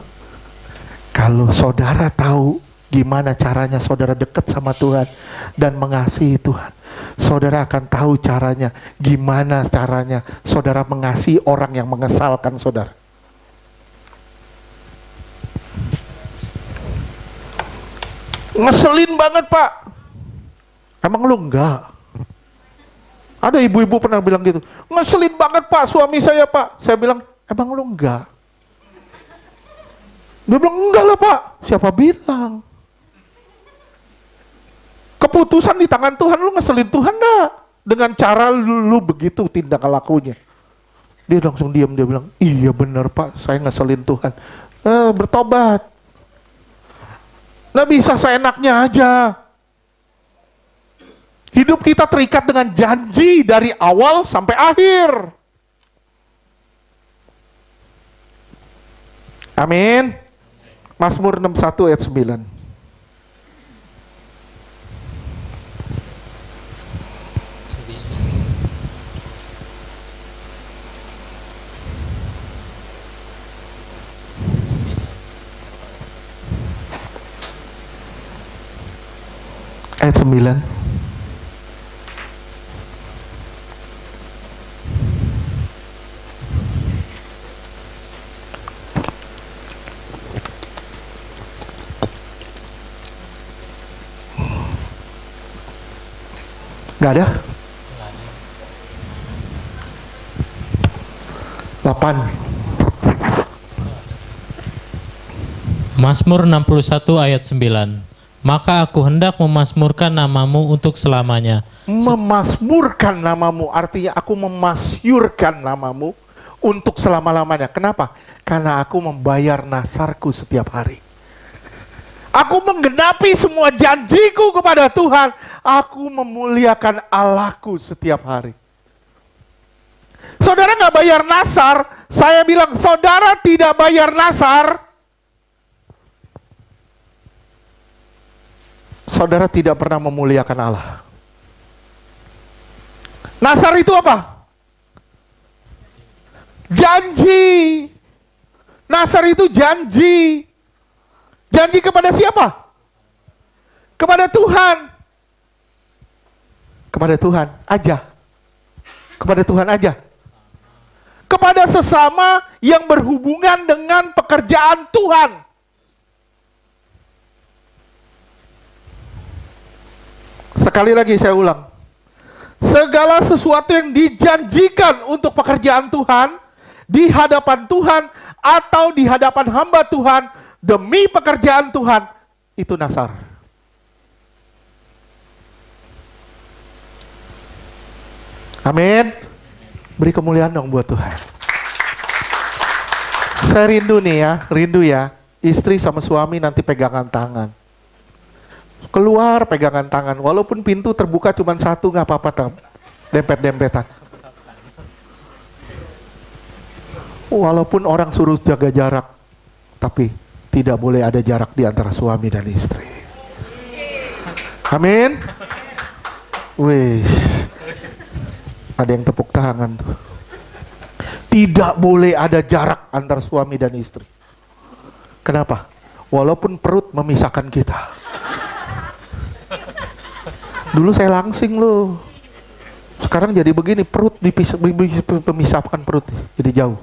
Kalau saudara tahu gimana caranya saudara dekat sama Tuhan dan mengasihi Tuhan, saudara akan tahu caranya, gimana caranya saudara mengasihi orang yang mengesalkan saudara. Ngeselin banget Pak. Emang lu enggak? Ada ibu-ibu pernah bilang gitu, ngeselin banget Pak suami saya Pak. Saya bilang, emang lu enggak? Dia bilang, enggak lah Pak. Siapa bilang? Keputusan di tangan Tuhan, lu ngeselin Tuhan enggak? Dengan cara lu begitu tindak lakunya. Dia langsung diam, dia bilang, iya benar Pak, saya ngeselin Tuhan. Bertobat. Nggak bisa seenaknya aja. Hidup kita terikat dengan janji dari awal sampai akhir. Amin. Mazmur 61 ayat 9. Ayat 9. Gak ada? 8. Mazmur 61 ayat 9. Maka aku hendak memasmurkan namamu untuk selamanya. Memasmurkan namamu artinya aku memasyurkan namamu untuk selama-lamanya. Kenapa? Karena aku membayar nasarku setiap hari. Aku menggenapi semua janjiku kepada Tuhan. Aku memuliakan Allahku setiap hari. Saudara nggak bayar nasar, saya bilang saudara tidak bayar nasar, saudara tidak pernah memuliakan Allah. Nasar itu apa? Janji. Nasar itu janji. Janji kepada siapa? Kepada Tuhan. Kepada Tuhan aja. Kepada Tuhan aja. kepada sesama yang berhubungan dengan pekerjaan Tuhan. Sekali lagi saya ulang. Segala sesuatu yang dijanjikan untuk pekerjaan Tuhan, di hadapan Tuhan, atau di hadapan hamba Tuhan, demi pekerjaan Tuhan, itu nasar. Amin. Beri kemuliaan dong buat Tuhan. Saya rindu ya, istri sama suami nanti pegangan tangan. Keluar pegangan tangan, walaupun pintu terbuka cuma satu, nggak apa-apa, dempet-dempetan. Walaupun orang suruh jaga jarak, tapi tidak boleh ada jarak di antara suami dan istri. Amin. Wih, ada yang tepuk tangan tuh. Tidak boleh ada jarak antara suami dan istri. Kenapa? Walaupun perut memisahkan kita. Dulu saya langsing loh. Sekarang jadi begini, perut memisahkan perut, jadi jauh.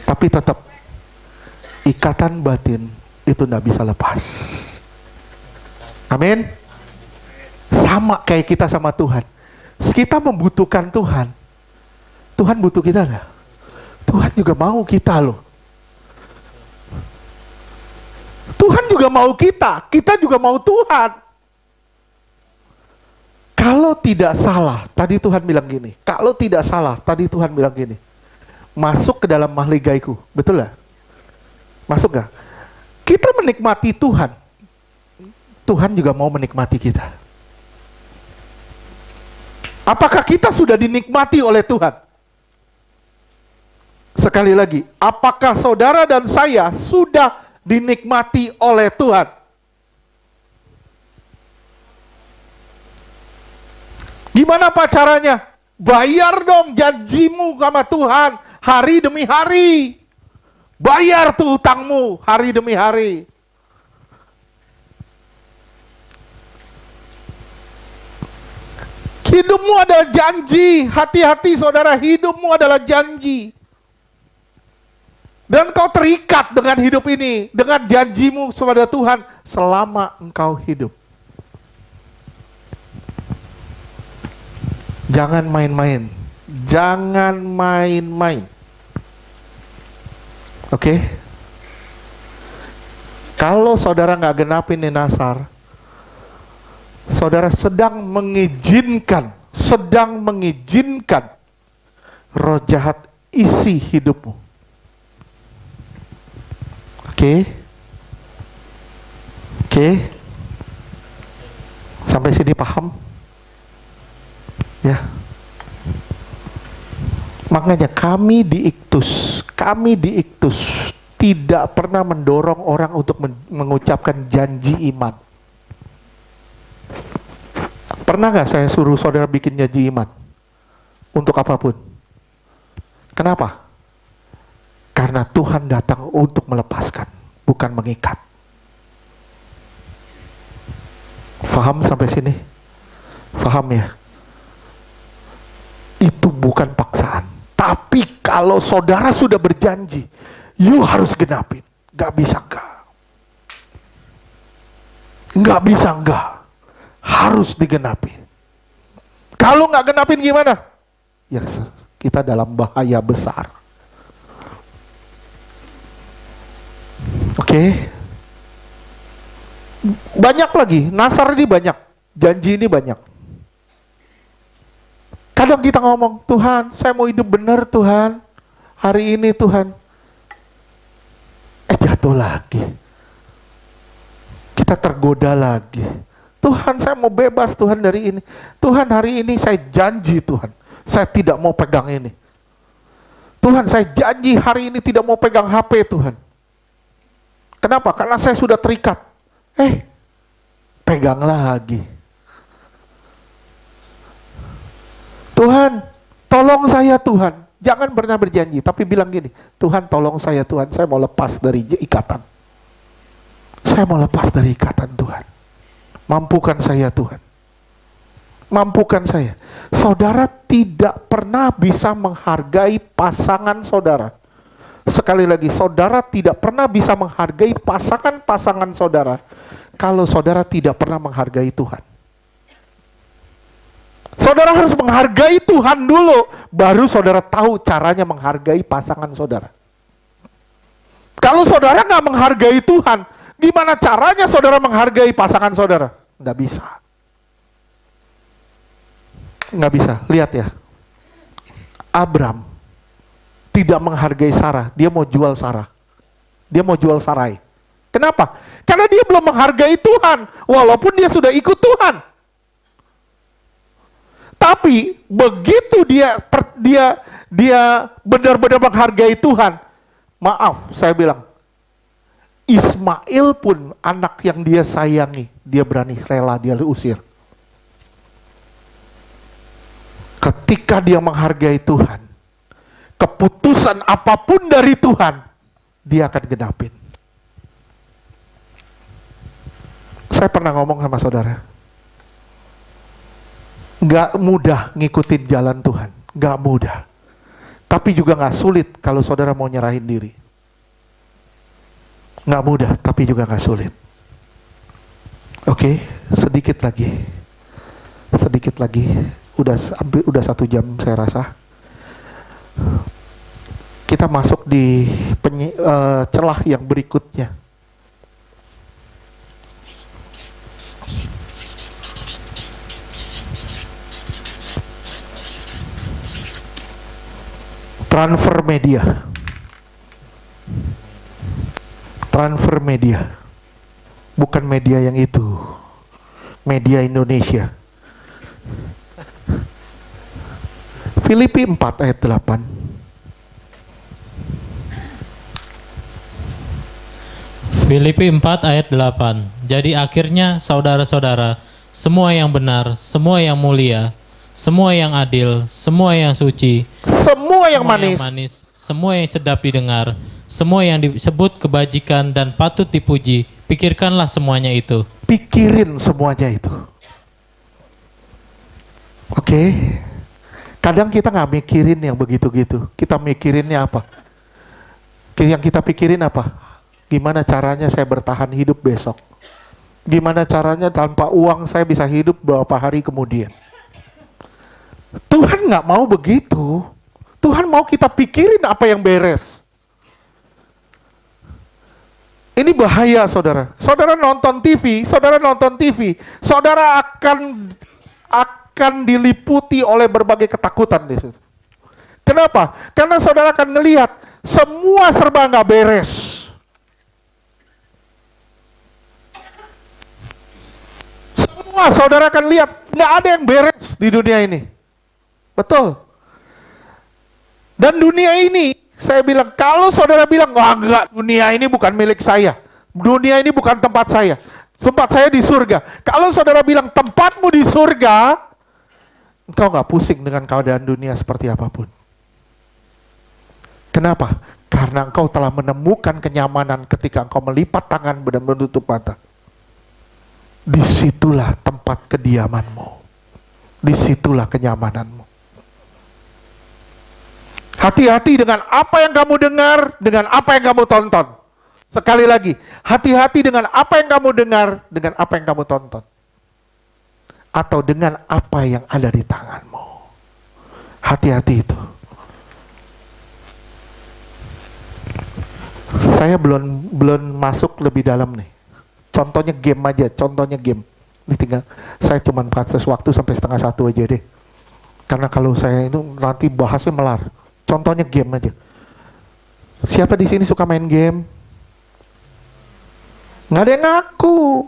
Tapi tetap ikatan batin itu nggak bisa lepas. Amin. Sama kayak kita sama Tuhan. Kita membutuhkan Tuhan. Tuhan butuh kita nggak? Tuhan juga mau kita loh. Tuhan juga mau kita juga mau Tuhan. Kalau tidak salah, tadi Tuhan bilang gini. Kalau tidak salah, tadi Tuhan bilang gini. Masuk ke dalam mahligaiku, betul nggak? Masuk nggak? Kita menikmati Tuhan. Tuhan juga mau menikmati kita. Apakah kita sudah dinikmati oleh Tuhan? Sekali lagi, apakah saudara dan saya sudah dinikmati oleh Tuhan? Gimana Pak caranya? Bayar dong janjimu sama Tuhan hari demi hari. Bayar tuh utangmu hari demi hari. Hidupmu adalah janji. Hati-hati saudara, hidupmu adalah janji. Dan kau terikat dengan hidup ini, dengan janjimu kepada Tuhan selama engkau hidup. Jangan main-main. Jangan main-main. Oke? Kalau saudara nggak genapin nih nasar, saudara sedang mengizinkan roh jahat isi hidupmu. Oke? Sampai sini paham? Ya. Makanya kami di Iktus tidak pernah mendorong orang untuk mengucapkan janji iman. Pernah nggak saya suruh saudara bikin janji iman? Untuk apapun. Kenapa? Karena Tuhan datang untuk melepaskan, bukan mengikat. Faham sampai sini? Faham ya? Itu bukan paksaan. Tapi kalau saudara sudah berjanji, you harus genapin. Gak bisa enggak. Gak bisa enggak. Harus digenapin. Kalau gak genapin gimana? Ya kita dalam bahaya besar. Oke. Banyak lagi. Nasar ini banyak. Janji ini banyak. Kadang kita ngomong, Tuhan, saya mau hidup benar Tuhan. Hari ini Tuhan. Jatuh lagi. Kita tergoda lagi. Tuhan, saya mau bebas Tuhan dari ini. Tuhan, hari ini saya janji Tuhan. Saya tidak mau pegang ini. Tuhan, saya janji hari ini tidak mau pegang HP Tuhan. Kenapa? Karena saya sudah terikat. Pegang lagi. Tuhan, tolong saya Tuhan. Jangan pernah berjanji, tapi bilang gini, Tuhan tolong saya Tuhan, saya mau lepas dari ikatan. Saya mau lepas dari ikatan Tuhan. Mampukan saya Tuhan. Mampukan saya. Saudara tidak pernah bisa menghargai pasangan saudara. Sekali lagi, saudara tidak pernah bisa menghargai pasangan-pasangan saudara kalau saudara tidak pernah menghargai Tuhan. Saudara harus menghargai Tuhan dulu, baru saudara tahu caranya menghargai pasangan saudara. Kalau saudara nggak menghargai Tuhan, gimana caranya saudara menghargai pasangan saudara? Nggak bisa. Nggak bisa. Lihat ya, Abram tidak menghargai Sarah, dia mau jual Sarah. Dia mau jual Sarai. Kenapa? Karena dia belum menghargai Tuhan, walaupun dia sudah ikut Tuhan. Tapi begitu dia benar-benar menghargai Tuhan, maaf saya bilang, Ismail pun anak yang dia sayangi, dia berani rela dia usir. Ketika dia menghargai Tuhan, keputusan apapun dari Tuhan, dia akan genapin. Saya pernah ngomong sama saudara, gak mudah ngikutin jalan Tuhan, gak mudah. Tapi juga gak sulit kalau saudara mau nyerahin diri. Gak mudah, tapi juga gak sulit. Oke, sedikit lagi. Udah 1 jam saya rasa. Kita masuk di celah yang berikutnya. Transfer media. Bukan media yang itu. Media Indonesia. Filipi 4 ayat 8. Filipi 4 ayat 8. Jadi akhirnya saudara-saudara, semua yang benar, semua yang mulia, semua yang adil, semua yang suci, semua yang manis, semua yang sedap didengar, semua yang disebut kebajikan dan patut dipuji, pikirkanlah semuanya itu. Pikirin semuanya itu. Oke. Kadang kita nggak mikirin yang begitu-gitu. Kita mikirinnya apa? Yang kita pikirin apa? Gimana caranya saya bertahan hidup besok? Gimana caranya tanpa uang saya bisa hidup beberapa hari kemudian? Tuhan nggak mau begitu. Tuhan mau kita pikirin apa yang beres. Ini bahaya, saudara. Saudara nonton TV, saudara akan diliputi oleh berbagai ketakutan di situ. Kenapa? Karena saudara akan ngelihat semua serba nggak beres. Semua saudara akan lihat nggak ada yang beres di dunia ini. Betul. Dan dunia ini, saya bilang, kalau saudara bilang, wah enggak, dunia ini bukan milik saya. Dunia ini bukan tempat saya. Tempat saya di surga. Kalau saudara bilang tempatmu di surga, engkau nggak pusing dengan keadaan dunia seperti apapun. Kenapa? Karena engkau telah menemukan kenyamanan ketika engkau melipat tangan dan menutup mata. Disitulah tempat kediamanmu. Disitulah kenyamananmu. Hati-hati dengan apa yang kamu dengar, dengan apa yang kamu tonton. Sekali lagi, hati-hati dengan apa yang kamu dengar, dengan apa yang kamu tonton. Atau dengan apa yang ada di tanganmu. Hati-hati itu. Saya belum masuk lebih dalam nih. Contohnya game aja, Ini tinggal, saya cuma batas waktu sampai 12:30 aja deh. Karena kalau saya itu nanti bahasnya melar. Contohnya game aja. Siapa di sini suka main game? Nggak ada yang ngaku.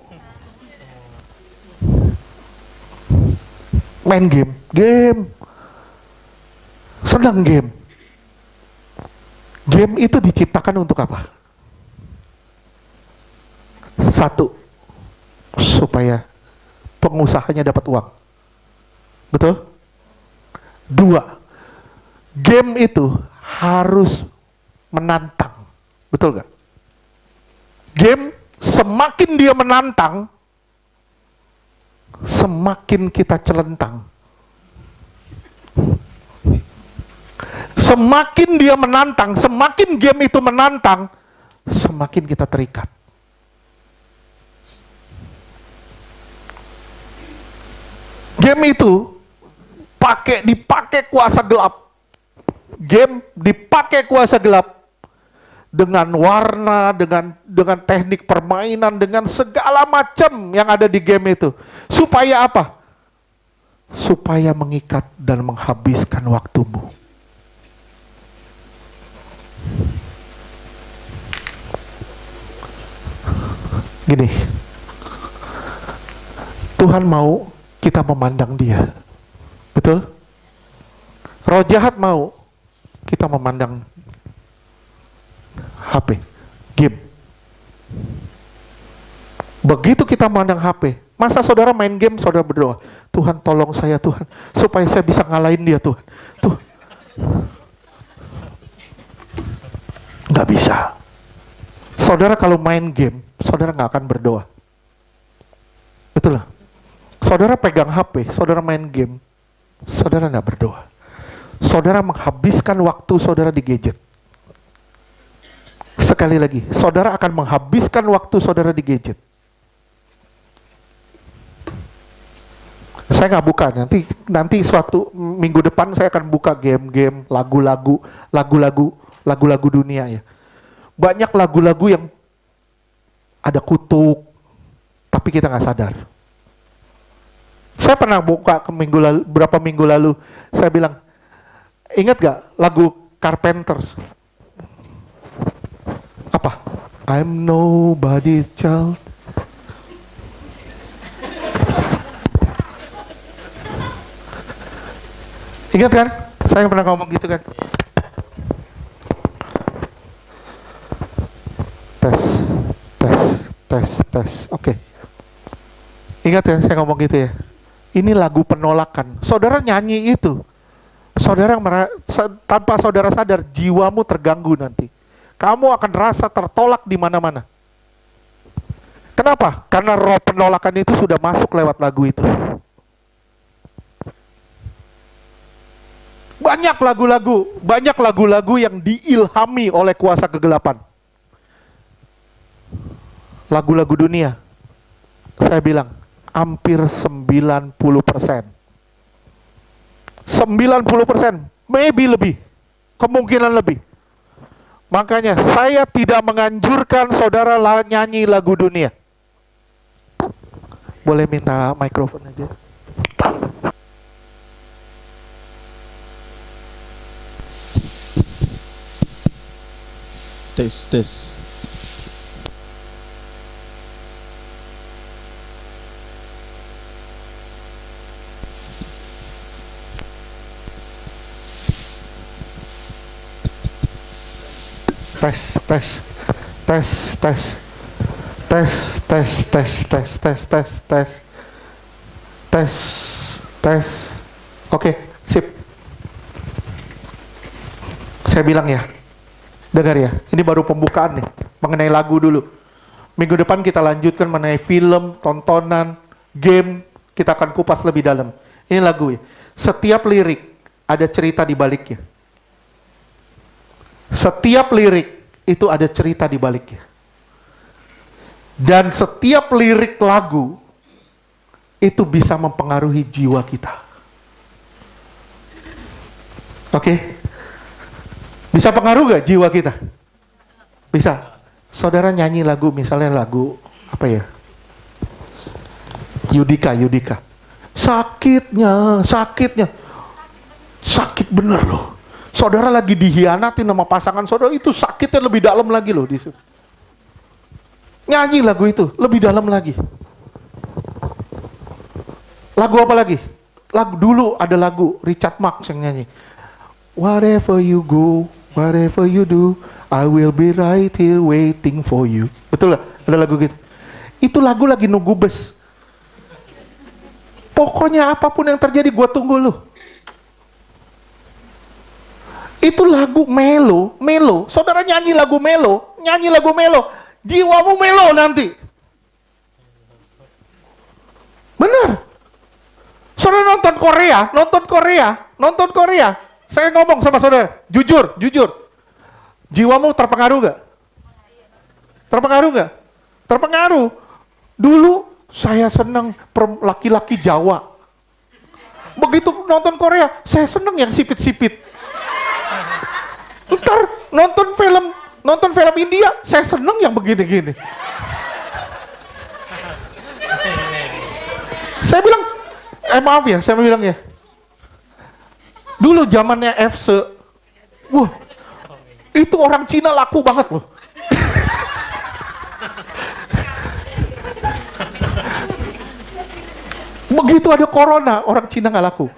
Main game. Senang game. Game itu diciptakan untuk apa? Satu, supaya pengusahanya dapat uang. Betul? Dua, game itu harus menantang. Betul gak? Game semakin dia menantang, semakin kita celentang. Semakin dia menantang, semakin game itu menantang, semakin kita terikat. Game itu dipakai kuasa gelap. Game dipakai kuasa gelap dengan warna, dengan teknik permainan, dengan segala macam yang ada di game itu. Supaya apa? Supaya mengikat dan menghabiskan waktumu. Gini, Tuhan mau kita memandang Dia, betul? Roh jahat mau kita memandang HP, game. Begitu kita memandang HP, masa saudara main game, saudara berdoa, Tuhan tolong saya Tuhan, supaya saya bisa ngalahin dia Tuhan. Tuh, nggak bisa. Saudara kalau main game, saudara nggak akan berdoa. Betul lah. Saudara pegang HP, saudara main game, saudara nggak berdoa. Saudara menghabiskan waktu saudara di gadget. Sekali lagi, saudara akan menghabiskan waktu saudara di gadget. Saya nggak buka, nanti suatu minggu depan saya akan buka game-game, lagu-lagu dunia ya. Banyak lagu-lagu yang ada kutuk, tapi kita nggak sadar. Saya pernah buka berapa minggu lalu, saya bilang, ingat gak lagu Carpenters? Apa? I'm nobody's child. Ingat kan? Saya pernah ngomong gitu kan? Tes. Oke. Ingat ya, saya ngomong gitu ya. Ini lagu penolakan. Saudara nyanyi itu. Tanpa saudara sadar, jiwamu terganggu nanti. Kamu akan rasa tertolak di mana-mana. Kenapa? Karena roh penolakan itu sudah masuk lewat lagu itu. Banyak lagu-lagu yang diilhami oleh kuasa kegelapan. Lagu-lagu dunia, saya bilang, hampir 90%. 90%, maybe lebih, kemungkinan lebih. Makanya saya tidak menganjurkan saudara nyanyi lagu dunia. Boleh minta mikrofon aja? Tes. Tes. Oke, sip. Saya bilang ya, dengar ya, ini baru pembukaan nih, mengenai lagu dulu. Minggu depan kita lanjutkan mengenai film, tontonan, game, kita akan kupas lebih dalam. Ini lagu ya. Setiap lirik ada cerita di baliknya. Setiap lirik itu ada cerita di baliknya. Dan setiap lirik lagu itu bisa mempengaruhi jiwa kita. Oke? Bisa pengaruh gak jiwa kita? Bisa. Saudara nyanyi lagu, misalnya lagu apa ya? Yudika. Sakitnya. Sakit bener loh. Saudara lagi dihianatin sama pasangan saudara, itu sakitnya lebih dalam lagi loh di situ. Nyanyi lagu itu, lebih dalam lagi. Lagu apa lagi? Lagu dulu ada lagu Richard Marx yang nyanyi. Wherever you go, whatever you do, I will be right here waiting for you. Betul lah, ada lagu gitu. Itu lagu lagi nunggu bus. Pokoknya apapun yang terjadi, gua tunggu lu. Itu lagu melo. Saudara nyanyi lagu melo, jiwamu melo nanti. Benar. Saudara nonton Korea. Saya ngomong sama saudara, jujur. Jiwamu terpengaruh gak? Terpengaruh. Dulu saya senang laki-laki Jawa. Begitu nonton Korea, saya senang yang sipit-sipit. Ntar nonton film India, saya senang yang begini-gini. Saya bilang, maaf ya, saya bilang ya. Dulu zamannya FC, wah, itu orang Cina laku banget loh. Begitu ada corona, orang Cina nggak laku.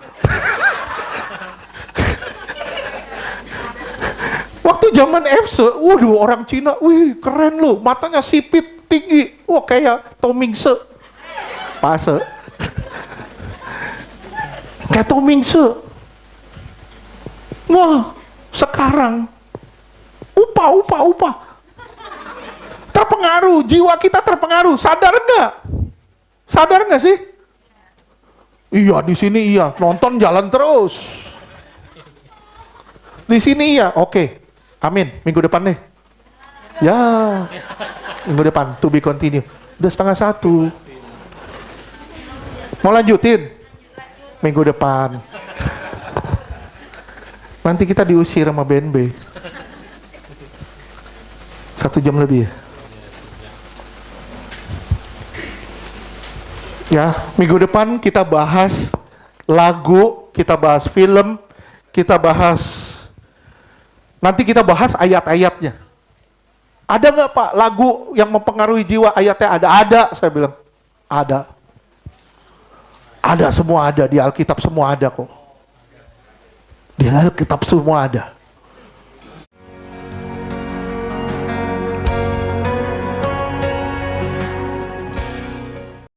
Waktu zaman FC, waduh orang Cina, wih keren loh, matanya sipit, tinggi, wah kayak Tomingse. Pase. Kayak Tomingse. Wah, sekarang upah. Terpengaruh, jiwa kita terpengaruh. Sadar nggak sih? Iya, di sini iya, nonton jalan terus. Di sini iya, oke. Amin, minggu depan deh. Ya, minggu depan, to be continue. Udah 12:30. Mau lanjutin? Minggu depan. Nanti kita diusir sama BNB. 1 jam lebih. Ya, minggu depan kita bahas lagu, kita bahas film, kita bahas, nanti kita bahas ayat-ayatnya. Ada nggak Pak lagu yang mempengaruhi jiwa ayatnya? Ada, saya bilang. Ada, semua ada, di Alkitab semua ada kok. Di Alkitab semua ada.